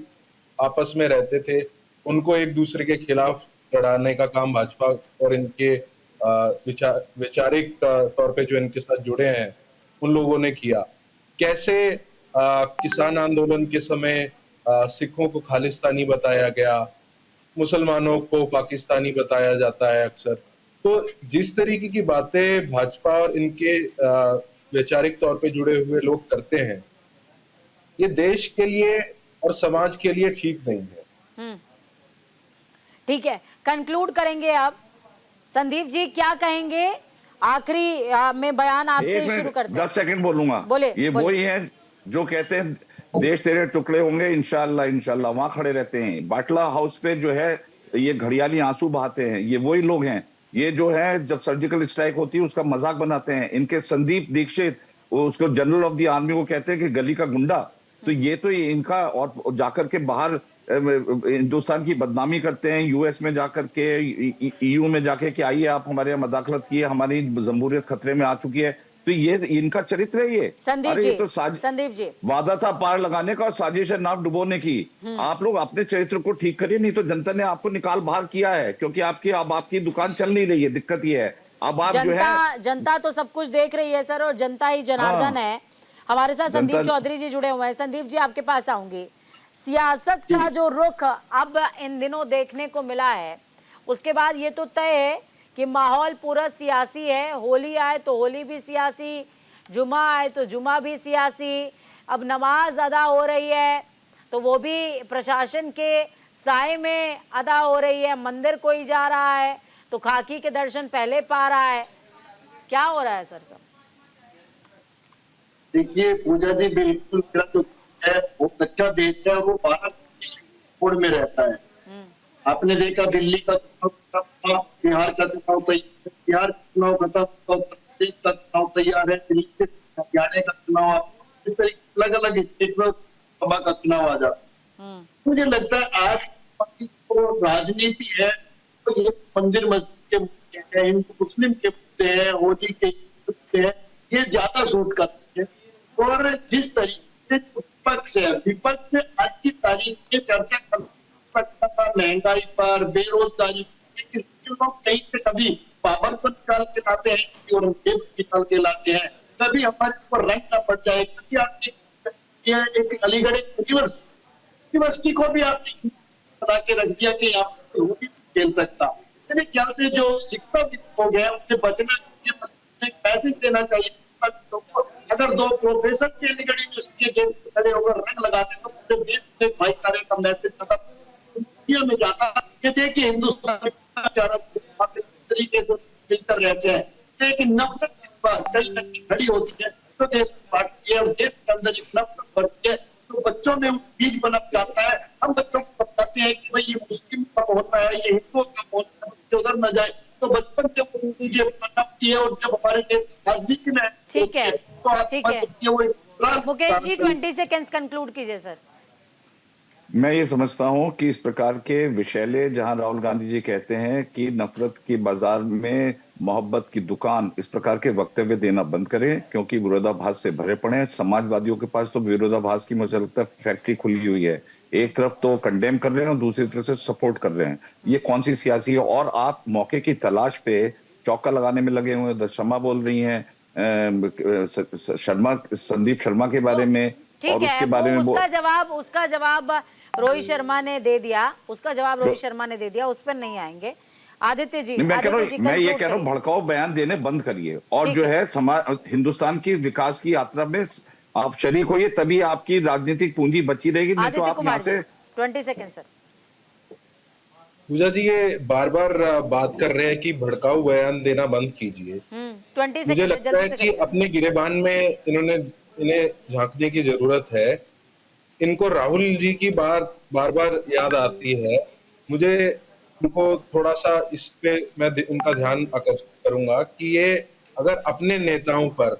आपस में रहते थे, उनको एक दूसरे के खिलाफ लड़ाने का काम भाजपा और इनके वैचारिक तौर पे जो इनके साथ जुड़े हैं उन लोगों ने किया। कैसे किसान आंदोलन के समय सिखों को खालिस्तानी बताया गया, मुसलमानों को पाकिस्तानी बताया जाता है अक्सर। तो जिस तरीके की बातें भाजपा और इनके वैचारिक तौर पे जुड़े हुए लोग करते हैं, ये देश के लिए और समाज के लिए ठीक नहीं है। ठीक है, कंक्लूड करेंगे आप। संदीप जी क्या कहेंगे आखिरी में? बयान आपसे शुरू करते हैं। 10 सेकंड बोलूंगा। बोले, ये वही है जो कहते हैं देश तेरे टुकड़े होंगे इंशाल्लाह इंशाल्लाह, वहां खड़े रहते हैं। बाटला हाउस पे जो है ये घड़ियाली आंसू बहाते हैं, ये वही लोग हैं। ये जो है जब सर्जिकल स्ट्राइक होती है उसका मजाक बनाते हैं। इनके संदीप दीक्षित उसको जनरल ऑफ द आर्मी को कहते हैं कि गली का गुंडा। तो ये तो इनका, और जाकर के बाहर हिंदुस्तान की बदनामी करते हैं, यूएस में जाकर के, ईयू में जाके कि आइए आप हमारे यहाँ मदाखलत किए, हमारी जमहूरियत खतरे में आ चुकी है। तो ये इनका चरित्र है ये। संदीप अरे ये जी, तो संदीप जी, वादा था पार लगाने का और साजिश है नाव डुबोने की। आप लोग अपने चरित्र को ठीक करिए, नहीं तो जनता ने आपको निकाल बाहर किया है, क्योंकि अब आपकी दुकान चल नहीं रही है। दिक्कत ये है अब आप जो है जनता तो सब कुछ देख रही है सर, और जनता ही जनार्दन है। हमारे साथ संदीप चौधरी जी जुड़े हुए हैं। संदीप जी, आपके पास आऊंगी। सियासत का जो रुख अब इन दिनों देखने को मिला है, उसके बाद ये तो तय है कि माहौल पूरा सियासी है। होली आए तो होली भी सियासी, जुमा आए तो जुमा भी सियासी, अब नमाज अदा हो रही है तो वो भी प्रशासन के साए में अदा हो रही है। मंदिर कोई जा रहा है तो खाकी के दर्शन पहले पा रहा है। क्या हो रहा है सर सब? देखिए पूजा जी, बिल्कुल मेरा तो है, बहुत अच्छा देश है, वो भारत कोड में रहता है। आपने देखा दिल्ली का चुनाव खत्म, बिहार का चुनाव तैयार, बिहार का चुनाव खत्म, उत्तर प्रदेश का चुनाव तैयार है, दिल्ली के हरियाणा का चुनाव, इस तरीके अलग अलग स्टेट में सभा का चुनाव आ जाता है। मुझे लगता है आज तो राजनीति है, तो ये मंदिर मस्जिद के मुद्दे हैं, हिंदू मुस्लिम के मुद्दे हैं, होली के मुद्दे हैं, ये ज्यादा सूट करते हैं। और जिस तरीके से विपक्ष आज की तारीख में चर्चा कर सकता था महंगाई पर, बेरोजगारी, लोग कहीं से कभी बाबर को निकाल के लाते हैं और निकाल के लाते हैं, कभी हमारे ऊपर रंग ना पड़ जाए। कभी आप एक अलीगढ़ यूनिवर्सिटी को भी आपने बना के रख दिया कि यहाँ पे खेल सकता। मेरे ख्याल से जो शिक्षा हो गया उससे बचना चाहिए, पैसे देना चाहिए। अगर दो प्रोफेसर के अलीगढ़ यूनिवर्सिटी के खड़े होकर रंग लगाते तो पूरे देश में भाईचारे का मैसेज दुनिया में जाता। ये देखिए हिंदुस्तान तरीके से मिलकर रहते हैं, लेकिन नफरत कहीं खड़ी होती है तो देश बांटती है, और देश के अंदर नफरत बढ़ती है तो बच्चों में बीज बना जाता है। हम बच्चों को बताते हैं कि भाई ये मुस्लिम का होता है, ये हिंदुओं का होता है, उधर न जाए, तो बचपन से ये बनती है। और जब हमारे देश राजनीति में ठीक है, तो ठीक है। मुकेश जी 20 सेकेंड्स कंक्लूड कीजिए सर। मैं ये समझता हूं कि इस प्रकार के विषैले, जहां राहुल गांधी जी कहते हैं कि नफरत की बाजार में मोहब्बत की दुकान, इस प्रकार के वक्तव्य देना बंद करें, क्योंकि विरोधाभास से भरे पड़े हैं। समाजवादियों के पास तो विरोधाभास की मुझे लगता है फैक्ट्री खुली हुई है। एक तरफ तो कंडेम कर रहे हैं और दूसरी तरफ से सपोर्ट कर रहे हैं। ये कौन सी सियासी है? और आप मौके की तलाश पे चौका लगाने में लगे हुए हैं। शर्मा बोल रही हैं संदीप शर्मा के बारे में, ठीक और है, उसके बारे में उसका जवाब रोहित शर्मा ने दे दिया, उस पर नहीं आएंगे। आदित्य जी, मैं ये कह रहा हूँ भड़काऊ बयान देने बंद करिए, और जो है समाज हिंदुस्तान की विकास की यात्रा में आप शरीक होइए, तभी आपकी राजनीतिक पूंजी बची रहेगी। नहीं तो आप यहाँ से 20 सेकंड सर। पूजा जी ये बार बार बात कर रहे हैं कि भड़काऊ बयान देना बंद कीजिए। 20 मुझे लगता है कि अपने गिरेबान में इन्हें झांकने की जरूरत है। इनको राहुल जी की बार बार याद आती है। मुझे उनको थोड़ा सा इस पे मैं उनका ध्यान आकर्षित करूंगा कि ये अगर अपने नेताओं पर,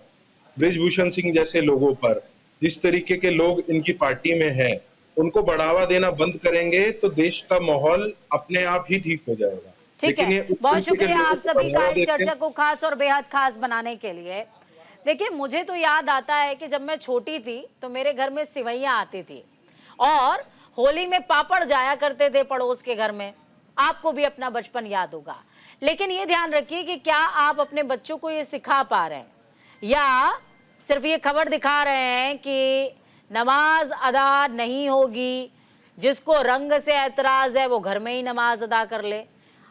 बृजभूषण सिंह जैसे लोगों पर, जिस तरीके के लोग इनकी पार्टी में हैं, उनको बढ़ावा देना बंद करेंगे तो देश का माहौल अपने आप ही ठीक हो जाएगा। ठीक है, बहुत शुक्रिया आप सभी का इस चर्चा को खास और बेहद खास बनाने के लिए। देखिए, मुझे तो याद आता है कि जब मैं छोटी थी तो मेरे घर में सिवैयां आती थी और होली में पापड़ जाया करते थे पड़ोस के घर में। आपको भी अपना बचपन याद होगा। लेकिन ये ध्यान रखिए कि क्या आप अपने बच्चों को ये सिखा पा रहे हैं, या सिर्फ ये खबर दिखा रहे हैं कि नमाज अदा नहीं होगी, जिसको रंग से ऐतराज है वो घर में ही नमाज अदा कर ले।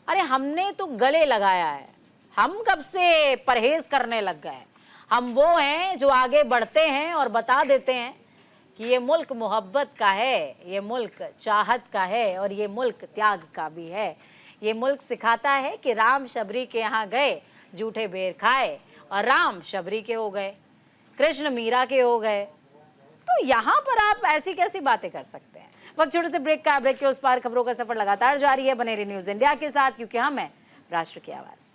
अरे हमने तो गले लगाया है, हम कब से परहेज करने लग गए। हम वो हैं जो आगे बढ़ते हैं और बता देते हैं कि ये मुल्क मोहब्बत का है, ये मुल्क चाहत का है, और ये मुल्क त्याग का भी है। ये मुल्क सिखाता है कि राम शबरी के यहाँ गए, जूठे बेर खाए, और राम शबरी के हो गए, कृष्ण मीरा के हो गए। तो यहाँ पर आप ऐसी कैसी बातें कर सकते हैं। वक्त छोटे से ब्रेक का, ब्रेक के उस पार खबरों का सफर लगातार जारी है। बने रहिए न्यूज़ इंडिया के साथ, क्योंकि हम हैं राष्ट्र की आवाज़।